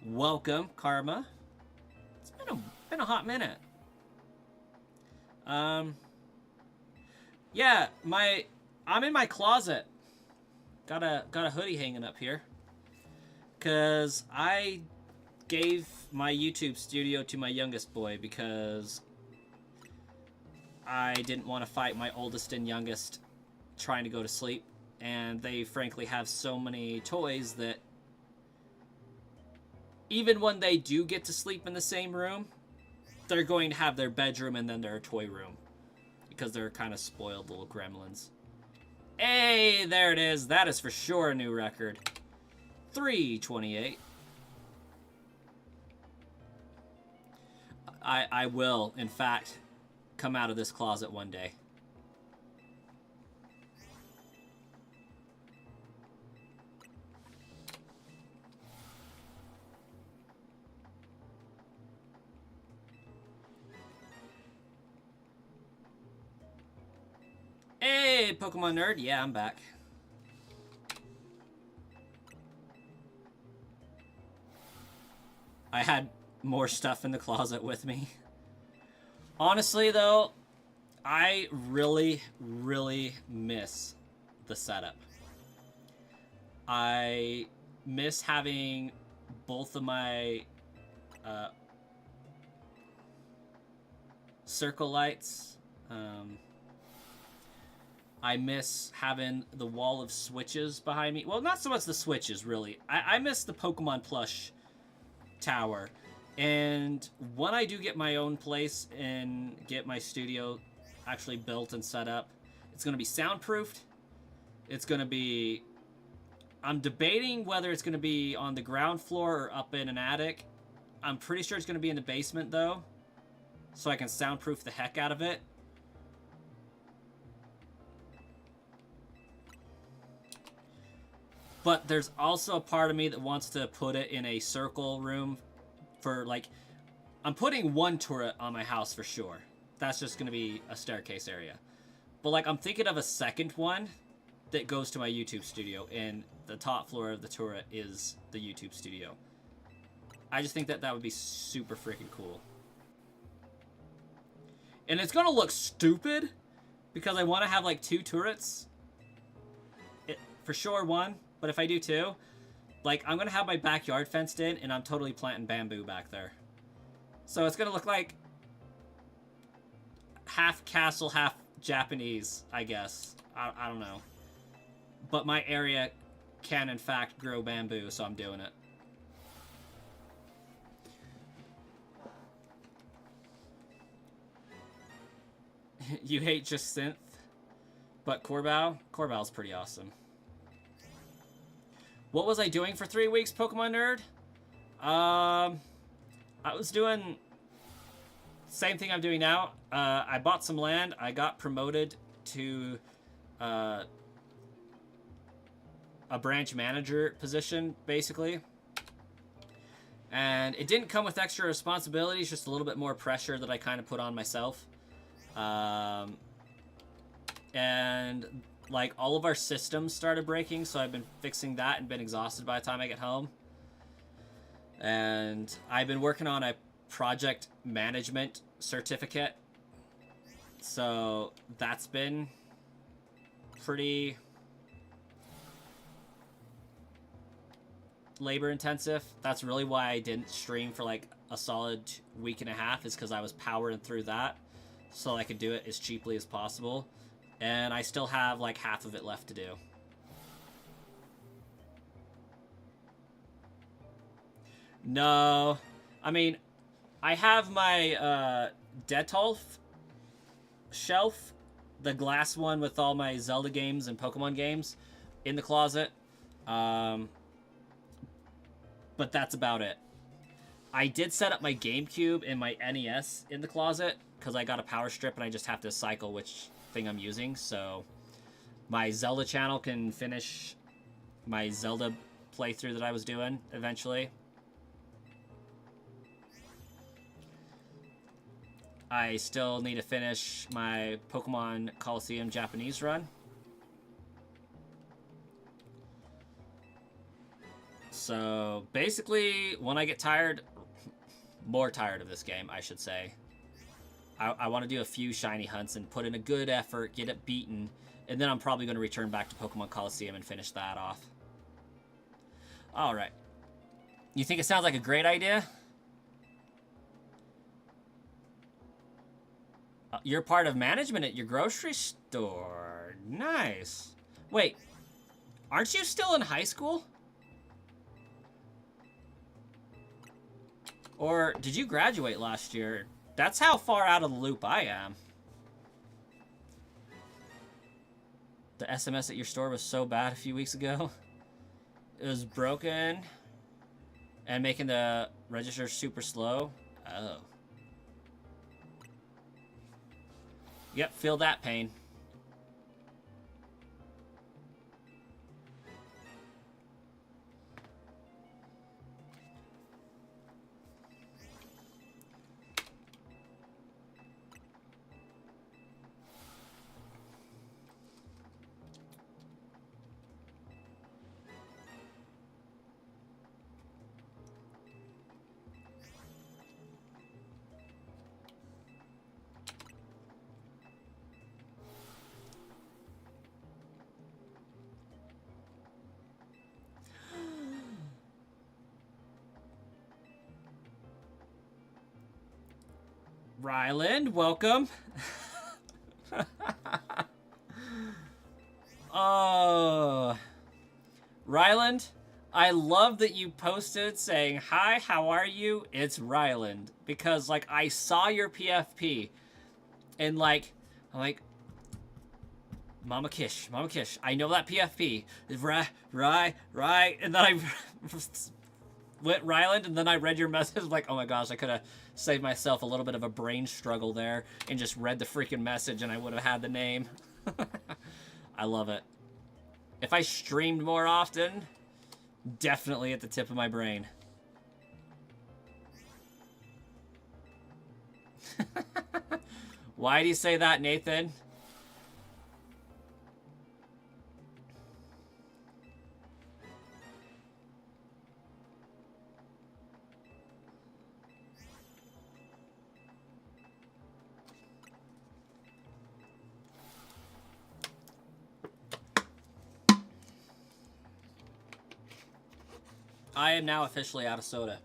Welcome, Karma. It's been a hot minute. Yeah, I'm in my closet. Got a hoodie hanging up here. 'Cause I gave my YouTube studio to my youngest boy because I didn't want to fight my oldest and youngest trying to go to sleep. And they frankly have so many toys that even when they do get to sleep in the same room, they're going to have their bedroom and then their toy room. Because they're kind of spoiled little gremlins. Hey, there it is. That is for sure a new record. 328. I will, in fact, come out of this closet one day. Hey, Pokemon nerd. Yeah, I'm back. I had more stuff in the closet with me. Honestly, though, I really, really miss the setup. I miss having both of my circle lights. I miss having the wall of switches behind me. Well, not so much the switches, really. I miss the Pokemon plush tower. And when I do get my own place and get my studio actually built and set up, it's going to be soundproofed. It's going to be... I'm debating whether it's going to be on the ground floor or up in an attic. I'm pretty sure it's going to be in the basement, though, so I can soundproof the heck out of it. But there's also a part of me that wants to put it in a circle room for, like... I'm putting one turret on my house for sure. That's just going to be a staircase area. But, like, I'm thinking of a second one that goes to my YouTube studio, and the top floor of the turret is the YouTube studio. I just think that that would be super freaking cool. And it's going to look stupid, because I want to have, like, 2 turrets. For sure, one. But if I do 2, like, I'm going to have my backyard fenced in, and I'm totally planting bamboo back there. So it's going to look like half castle, half Japanese, I guess. I don't know. But my area can, in fact, grow bamboo, so I'm doing it. You hate just synth, but Corbow? Corbow's pretty awesome. What was I doing for 3 weeks, Pokemon Nerd? I was doing same thing I'm doing now. I bought some land. I got promoted to a branch manager position, basically. And it didn't come with extra responsibilities, just a little bit more pressure that I kind of put on myself. And like all of our systems started breaking, so I've been fixing that and been exhausted by the time I get home. And I've been working on a project management certificate, so that's been pretty labor intensive. That's really why I didn't stream for like a solid week and a half, is because I was powering through that so I could do it as cheaply as possible. And I still have like half of it left to do. No, I mean, I have my Detolf shelf, the glass one with all my Zelda games and Pokemon games, in the closet. But that's about it. I did set up my GameCube and my NES in the closet because I got a power strip and I just have to cycle which thing I'm using. So my Zelda channel can finish my Zelda playthrough that I was doing eventually. I still need to finish my Pokemon Colosseum Japanese run. So basically, when I get tired, more tired of this game, I should say, I want to do a few shiny hunts and put in a good effort, get it beaten, and then I'm probably going to return back to Pokemon Colosseum and finish that off. Alright. You think it sounds like a great idea? You're part of management at your grocery store. Nice. Wait, aren't you still in high school? Or did you graduate last year? That's how far out of the loop I am. The SMS at your store was so bad a few weeks ago. It was broken and making the register super slow. Oh. Yep, feel that pain. Ryland, welcome. Oh, Ryland, I love that you posted saying, "Hi, how are you? It's Ryland." Because, like, I saw your PFP, and, like, I'm like, Mama Kish, I know that PFP. Right. And then I went Ryland, and then I read your message, like, oh my gosh, I could have saved myself a little bit of a brain struggle there and just read the freaking message, and I would have had the name. I love it. If I streamed more often, definitely at the tip of my brain. Why do you say that, Nathan? I am now officially out of soda.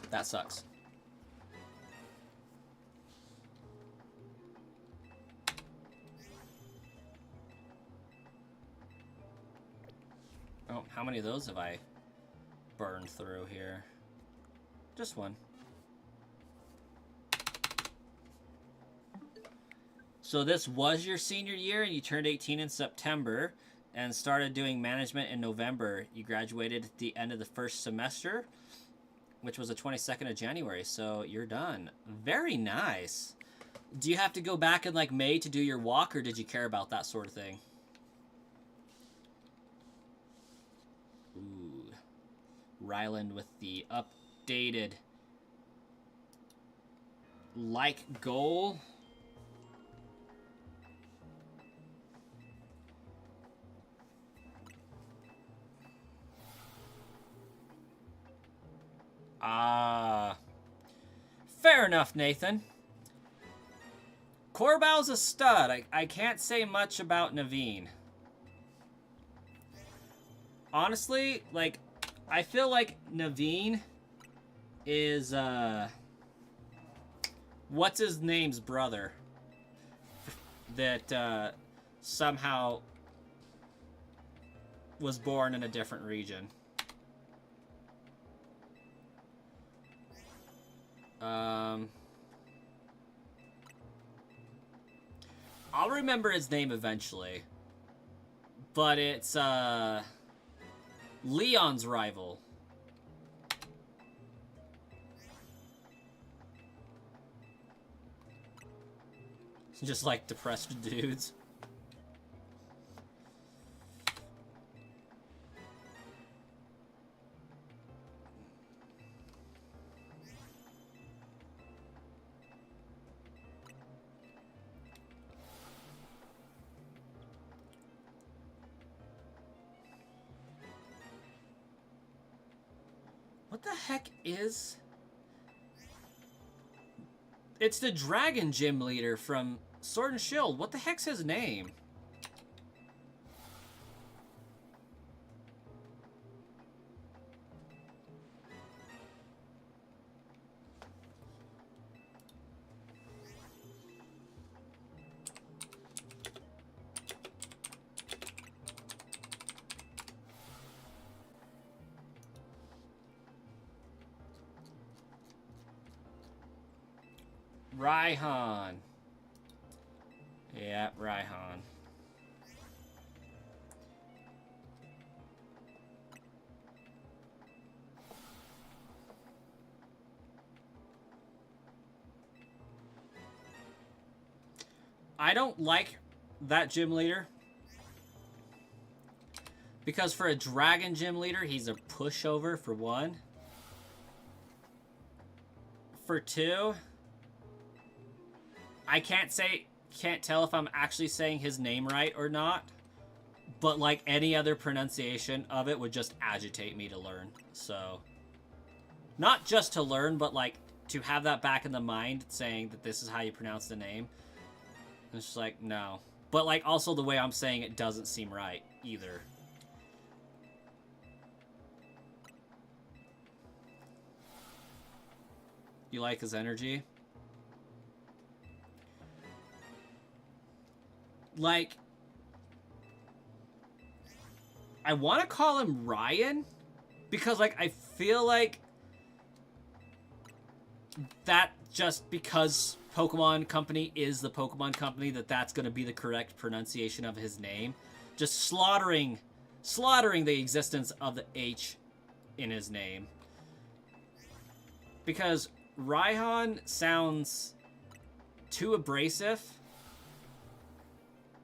That sucks. Oh, how many of those have I burned through here? Just one. So this was your senior year, and you turned 18 in September and started doing management in November. You graduated at the end of the first semester, which was the 22nd of January, so you're done. Very nice. Do you have to go back in, like, May to do your walk, or did you care about that sort of thing? Ooh. Ryland with the updated like goal. Fair enough, Nathan. Corbow's a stud. I can't say much about Naveen. Honestly, like, I feel like Naveen is, what's his name's brother that, somehow was born in a different region. I'll remember his name eventually. But it's, Leon's rival. Just like depressed dudes. What the heck is... It's the Dragon Gym leader from Sword and Shield. What the heck's his name? Raihan. Yeah, Raihan. I don't like that gym leader. Because for a dragon gym leader, he's a pushover, for one. For two, I can't tell if I'm actually saying his name right or not. But like any other pronunciation of it would just agitate me to learn. So, not just to learn, but like to have that back in the mind saying that this is how you pronounce the name. It's just like, no. But like also the way I'm saying it doesn't seem right either. You like his energy? Like, I want to call him Ryan because, like, I feel like that just because Pokemon Company is the Pokemon Company, that's going to be the correct pronunciation of his name. Just slaughtering the existence of the H in his name. Because Raihan sounds too abrasive.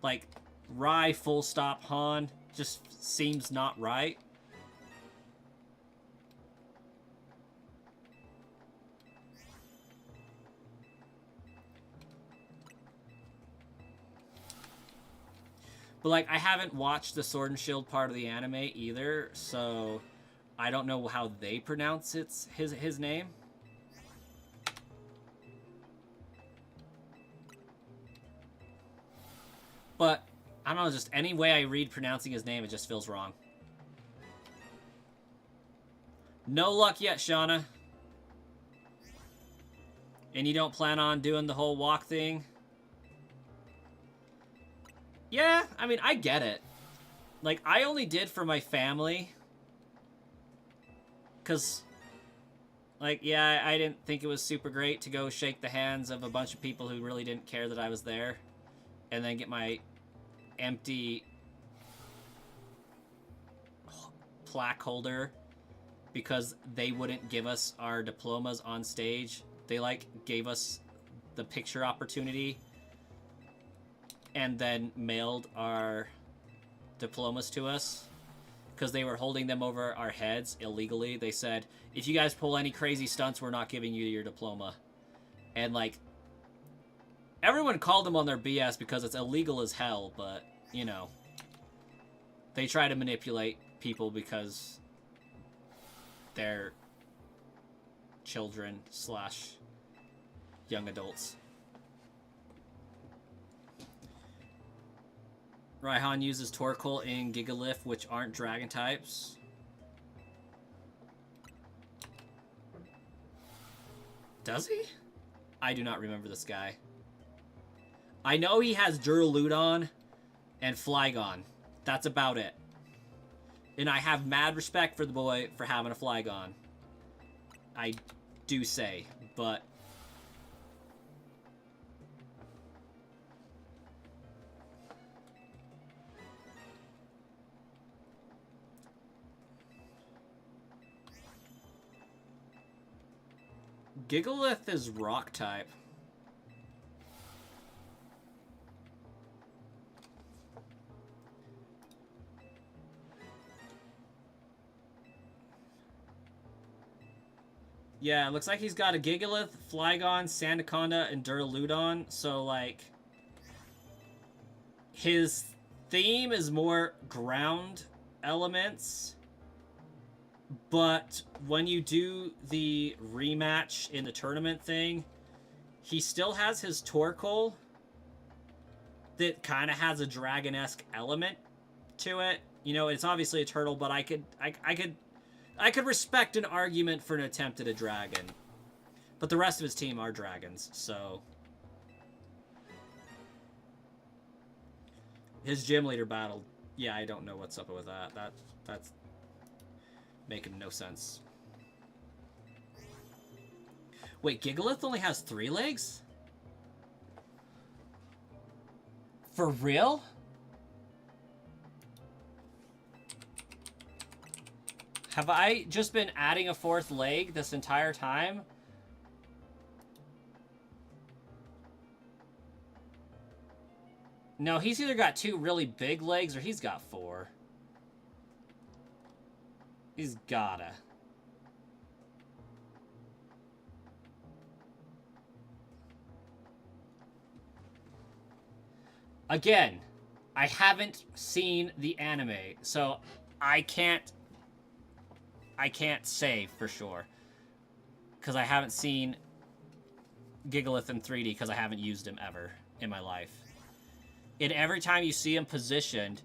Like, Rai full stop Han just seems not right. But, like, I haven't watched the Sword and Shield part of the anime either, so I don't know how they pronounce his name. But, I don't know, just any way I read pronouncing his name, it just feels wrong. No luck yet, Shauna. And you don't plan on doing the whole walk thing? Yeah, I mean, I get it. Like, I only did for my family. Because, like, yeah, I didn't think it was super great to go shake the hands of a bunch of people who really didn't care that I was there. And then get my empty plaque holder because they wouldn't give us our diplomas on stage. They, like, gave us the picture opportunity and then mailed our diplomas to us because they were holding them over our heads illegally. They said, if you guys pull any crazy stunts, we're not giving you your diploma. And, like, everyone called them on their BS because it's illegal as hell, but, you know, they try to manipulate people because they're children / young adults. Raihan uses Torkoal and Gigalith, which aren't dragon types. Does he? I do not remember this guy. I know he has Duraludon and Flygon. That's about it. And I have mad respect for the boy for having a Flygon. I do say, but Gigalith is rock type. Yeah, it looks like he's got a Gigalith, Flygon, Sandaconda, and Duraludon. So, like, his theme is more ground elements. But when you do the rematch in the tournament thing, he still has his Torkoal that kind of has a dragon-esque element to it. You know, it's obviously a turtle, but I could respect an argument for an attempt at a dragon. But the rest of his team are dragons, so his gym leader battle, yeah, I don't know what's up with that. That's making no sense. Wait, Gigalith only has 3 legs? For real? Have I just been adding a 4th leg this entire time? No, he's either got 2 really big legs or he's got 4. He's gotta. Again, I haven't seen the anime, so I can't say for sure. Because I haven't seen Gigalith in 3D because I haven't used him ever in my life. And every time you see him positioned,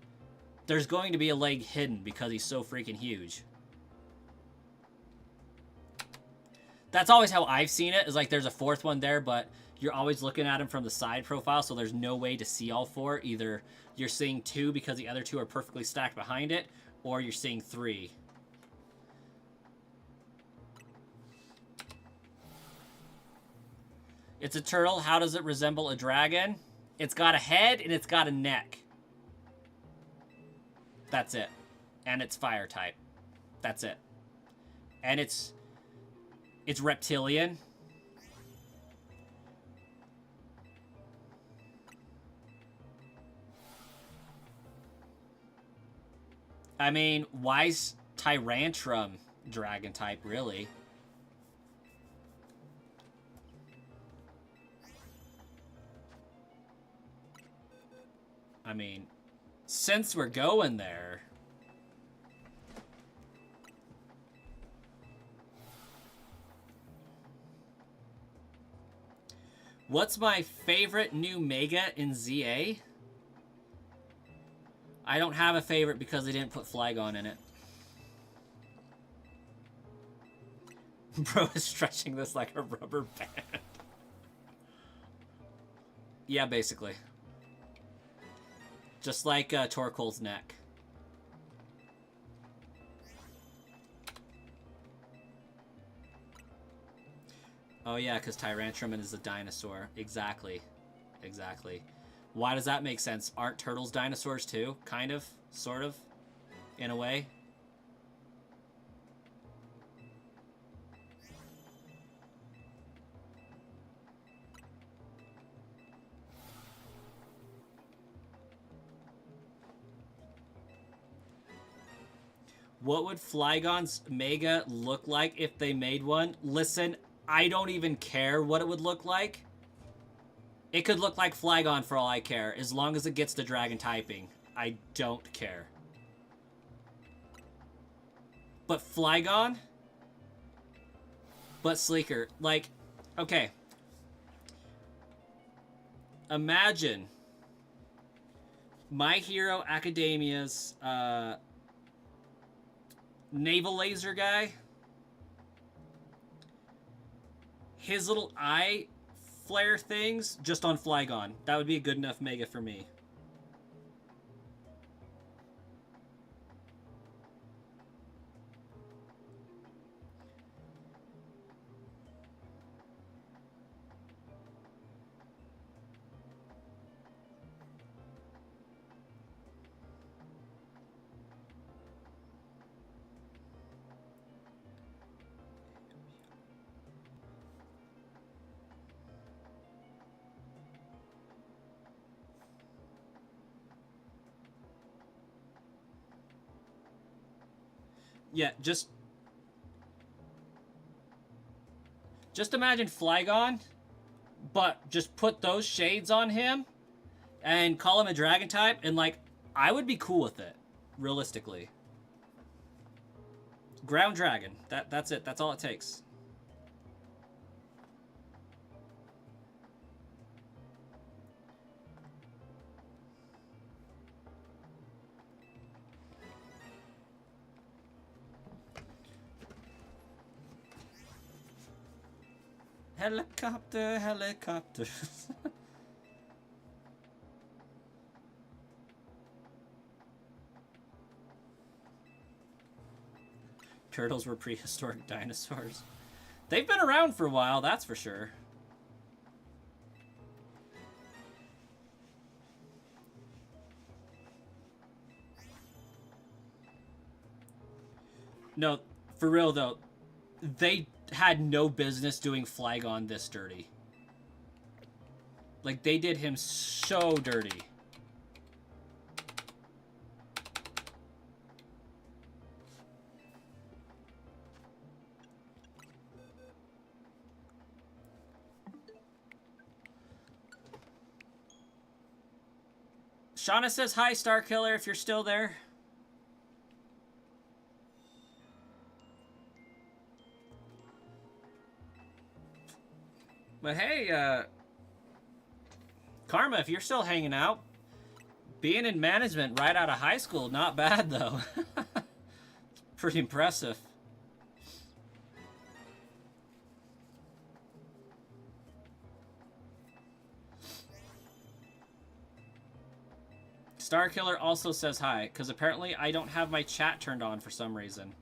there's going to be a leg hidden because he's so freaking huge. That's always how I've seen it, is like there's a fourth one there, but you're always looking at them from the side profile, so there's no way to see all four. Either you're seeing two because the other two are perfectly stacked behind it, or you're seeing three. It's a turtle. How does it resemble a dragon? It's got a head and it's got a neck. That's it. And it's fire type. That's it. And it's reptilian. I mean, why's Tyrantrum dragon type, really? I mean, since we're going there... What's my favorite new Mega in ZA? I don't have a favorite because they didn't put Flygon in it. Bro is stretching this like a rubber band. Yeah, basically. Just like Torkoal's neck. Oh yeah, because Tyrantrum is a dinosaur. Exactly. Exactly. Why does that make sense? Aren't turtles dinosaurs too? Kind of? Sort of? In a way? What would Flygon's Mega look like if they made one? Listen, I don't even care what it would look like. It could look like Flygon for all I care, as long as it gets the dragon typing. I don't care. But Flygon? But sleeker. Like, okay. Imagine My Hero Academia's naval laser guy. His little eye flare things just on Flygon. That would be a good enough Mega for me. Yeah, just imagine Flygon, but just put those shades on him and call him a dragon type, and like, I would be cool with it, realistically. Ground dragon. That's it. That's all it takes. Helicopter, helicopters. Turtles were prehistoric dinosaurs. They've been around for a while, that's for sure. No, for real though, they had no business doing Flygon this dirty. Like, they did him so dirty. Shauna says, hi, Starkiller, if you're still there. But hey, Karma, if you're still hanging out, being in management right out of high school, not bad, though. Pretty impressive. Starkiller also says hi, because apparently I don't have my chat turned on for some reason.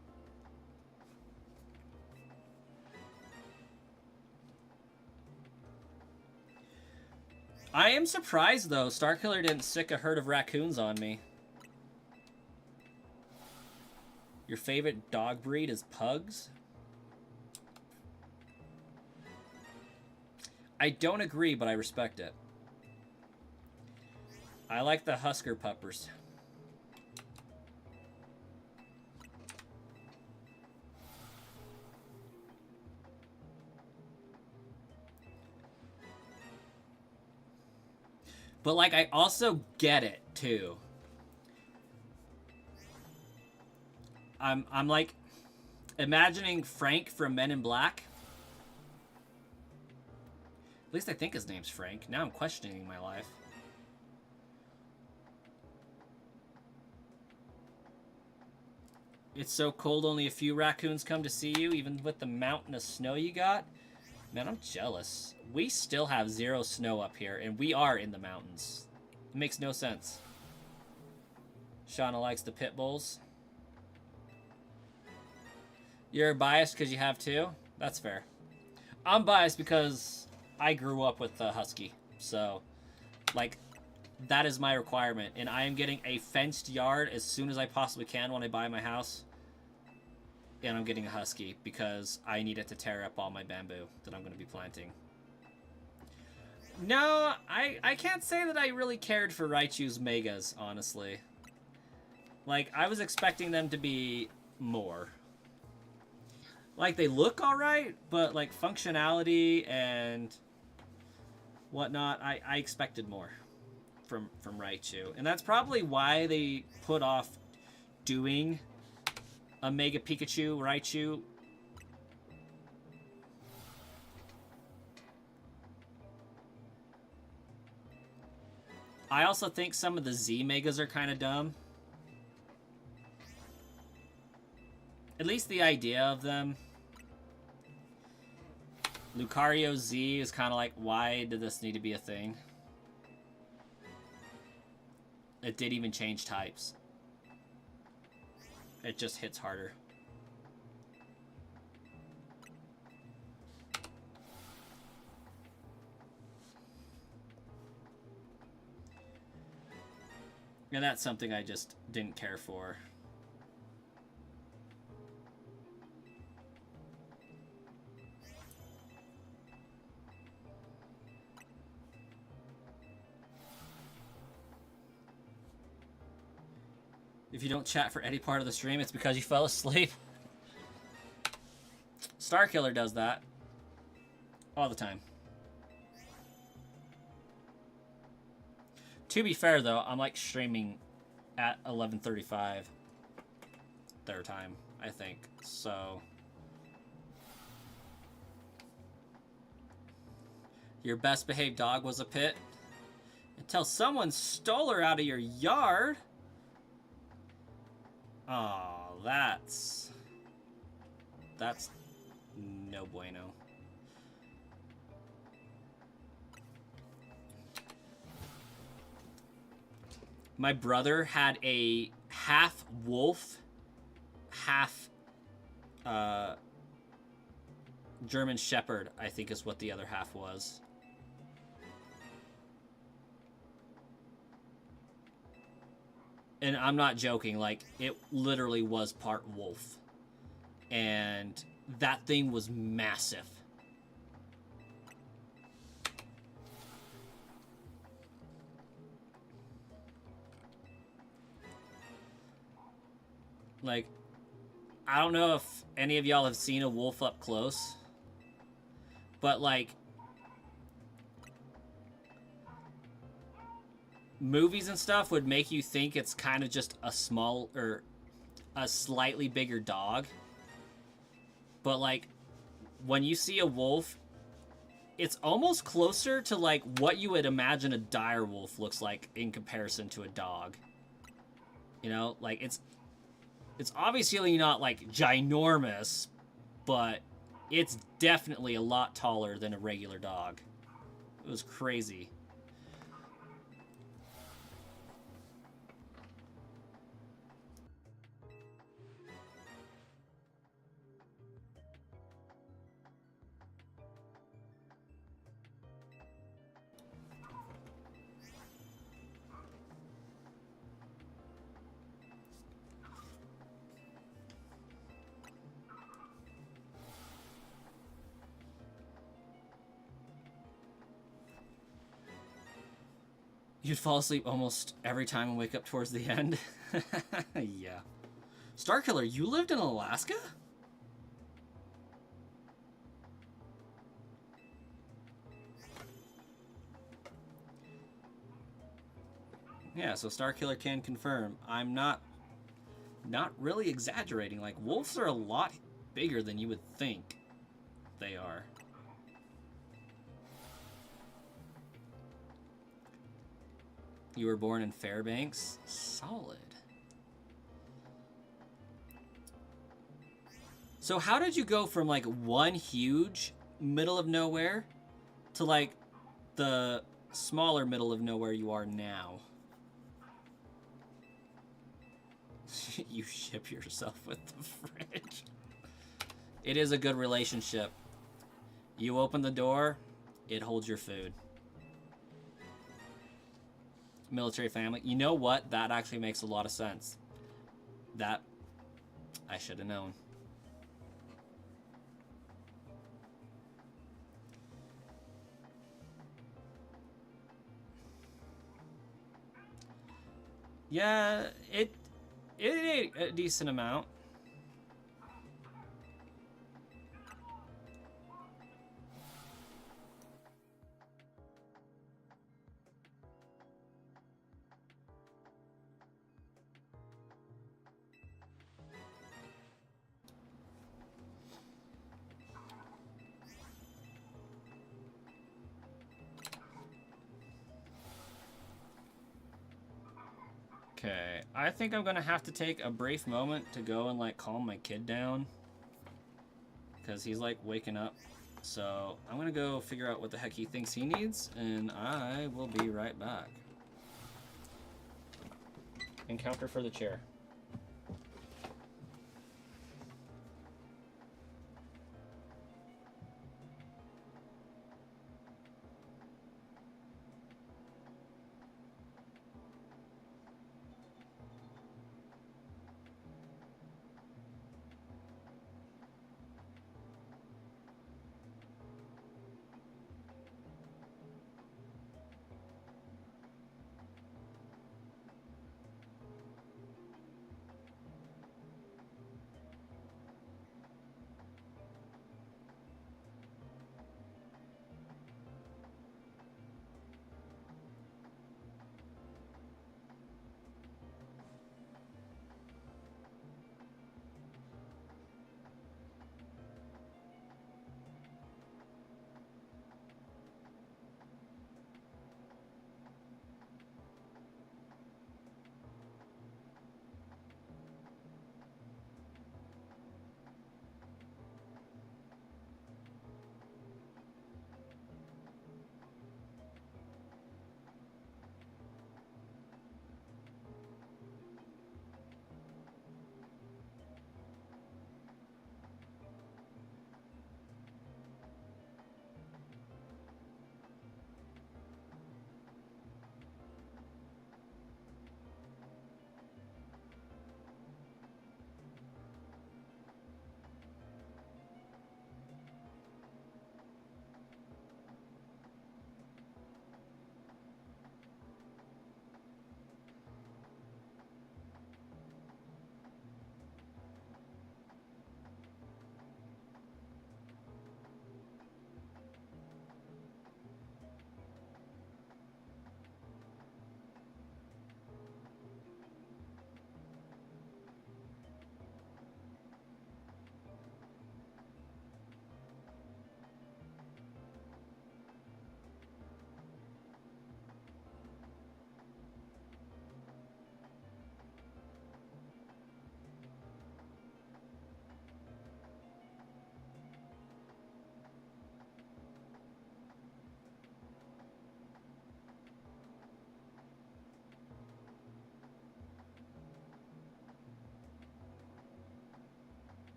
I am surprised, though, Starkiller didn't sick a herd of raccoons on me. Your favorite dog breed is pugs? I don't agree, but I respect it. I like the Husker puppers. But, like, I also get it, too. I'm like, imagining Frank from Men in Black. At least I think his name's Frank. Now I'm questioning my life. It's so cold, only a few raccoons come to see you, even with the mountain of snow you got. Man, I'm jealous. We still have 0 snow up here, and we are in the mountains. It makes no sense. Shauna likes the pit bulls. You're biased because you have 2? That's fair. I'm biased because I grew up with the husky. So, like, that is my requirement. And I am getting a fenced yard as soon as I possibly can when I buy my house. And I'm getting a husky because I need it to tear up all my bamboo that I'm going to be planting. No, I can't say that I really cared for Raichu's megas, honestly. Like, I was expecting them to be more. Like, they look alright, but, like, functionality and whatnot, I expected more from Raichu. And that's probably why they put off doing a Mega Pikachu Raichu. I also think some of the Z Megas are kind of dumb. At least the idea of them. Lucario Z is kind of like, why did this need to be a thing? It did even change types. It just hits harder. And that's something I just didn't care for. If you don't chat for any part of the stream, it's because you fell asleep. Starkiller does that. All the time. To be fair, though, I'm like streaming at 11:35 their time, I think. So... Your best behaved dog was a pit? Until someone stole her out of your yard? Oh, that's no bueno. My brother had a half wolf, half German Shepherd, I think is what the other half was. And I'm not joking, like, it literally was part wolf. And that thing was massive. Like, I don't know if any of y'all have seen a wolf up close. But, like, movies and stuff would make you think it's kind of just a small or a slightly bigger dog. But, like, when you see a wolf, it's almost closer to, like, what you would imagine a dire wolf looks like in comparison to a dog. You know, like, it's obviously not, like, ginormous, but it's definitely a lot taller than a regular dog. It was crazy. You'd fall asleep almost every time and wake up towards the end. Yeah. Starkiller, you lived in Alaska? Yeah, so Starkiller can confirm. I'm not really exaggerating. Like, wolves are a lot bigger than you would think they are. You were born in Fairbanks? Solid. So how did you go from, like, one huge middle of nowhere to, like, the smaller middle of nowhere you are now? You ship yourself with the fridge. It is a good relationship. You open the door, it holds your food. Military family. You know what? That actually makes a lot of sense. That I should have known. Yeah, it ate a decent amount. Okay, I think I'm gonna have to take a brief moment to go and like calm my kid down because he's like waking up. So I'm gonna go figure out what the heck he thinks he needs, and I will be right back. Encounter for the chair.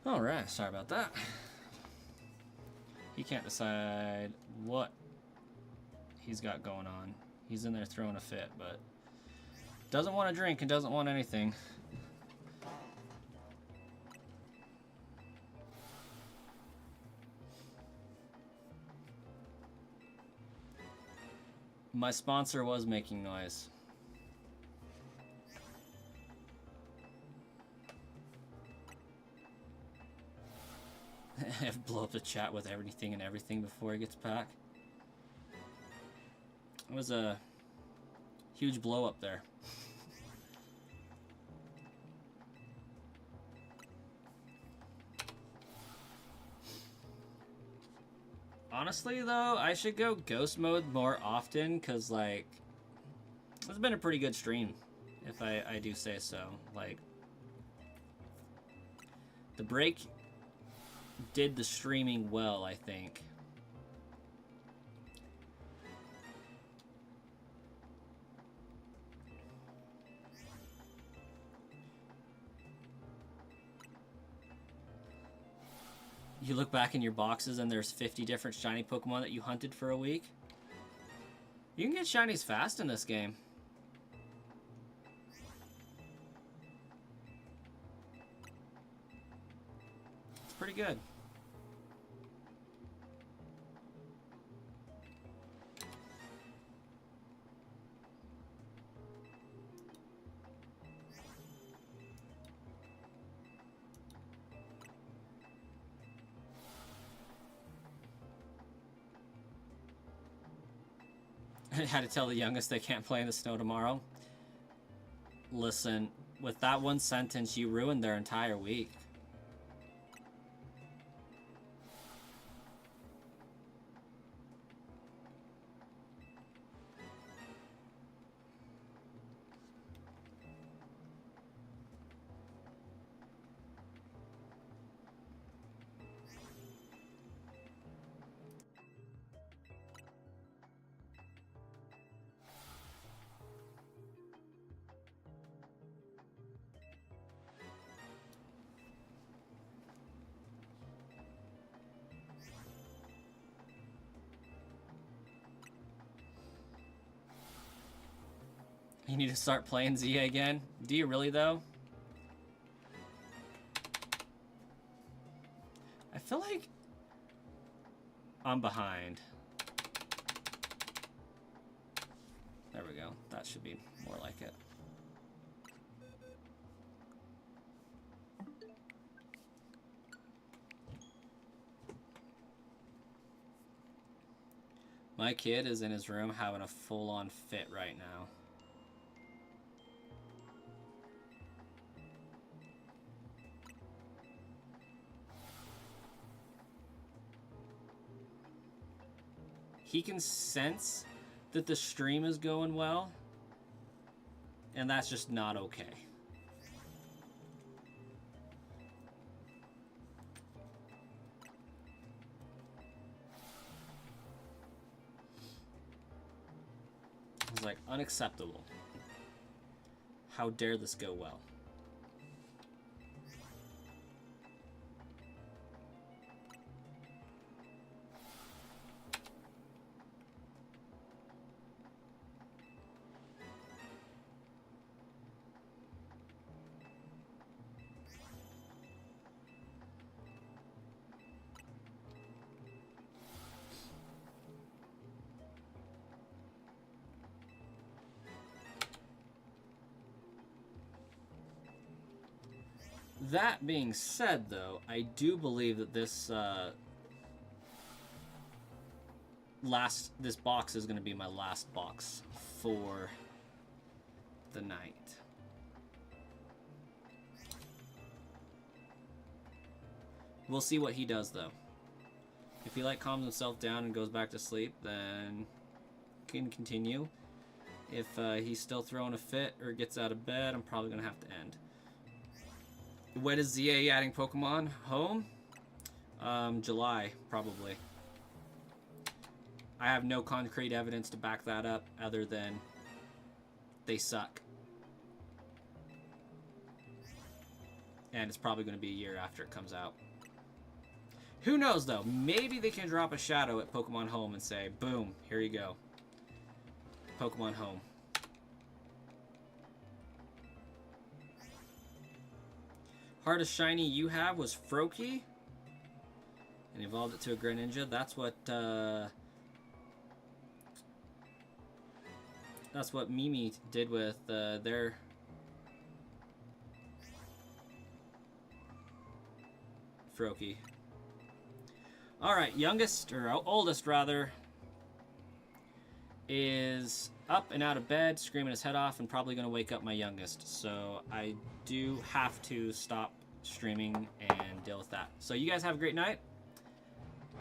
Alright, sorry about that. He can't decide what he's got going on. He's in there throwing a fit, but doesn't want to drink and doesn't want anything. My sponsor was making noise. Blow up the chat with everything and everything before he gets back. It was a huge blow up there. Honestly, though, I should go ghost mode more often, because, like, it's been a pretty good stream, if I do say so. Like, the break did the streaming well, I think. You look back in your boxes and there's 50 different shiny Pokemon that you hunted for a week. You can get shinies fast in this game. It's pretty good. I had to tell the youngest they can't play in the snow tomorrow. Listen, with that one sentence, you ruined their entire week. You need to start playing Zia again? Do you really, though? I feel like I'm behind. There we go. That should be more like it. My kid is in his room having a full-on fit right now. He can sense that the stream is going well, and that's just not okay. It's like unacceptable. How dare this go well? That being said, though, I do believe that this this box is going to be my last box for the night. We'll see what he does, though. If he calms himself down and goes back to sleep, then can continue. If he's still throwing a fit or gets out of bed, I'm probably going to have to end. When is ZA adding Pokemon home? July, probably. I have no concrete evidence to back that up other than they suck. And it's probably going to be a year after it comes out. Who knows, though? Maybe they can drop a shadow at Pokemon Home and say, boom, here you go. Pokemon Home. Hardest shiny you have was Froakie. And evolved it to a Greninja. That's what Mimi did with their... Froakie. Alright, youngest, or oldest rather, is up and out of bed, screaming his head off, and probably going to wake up my youngest. So I do have to stop streaming and deal with that. So you guys have a great night.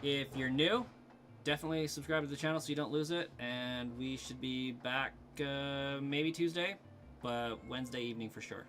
If you're new, definitely subscribe to the channel so you don't lose it. And we should be back maybe Tuesday, but Wednesday evening for sure.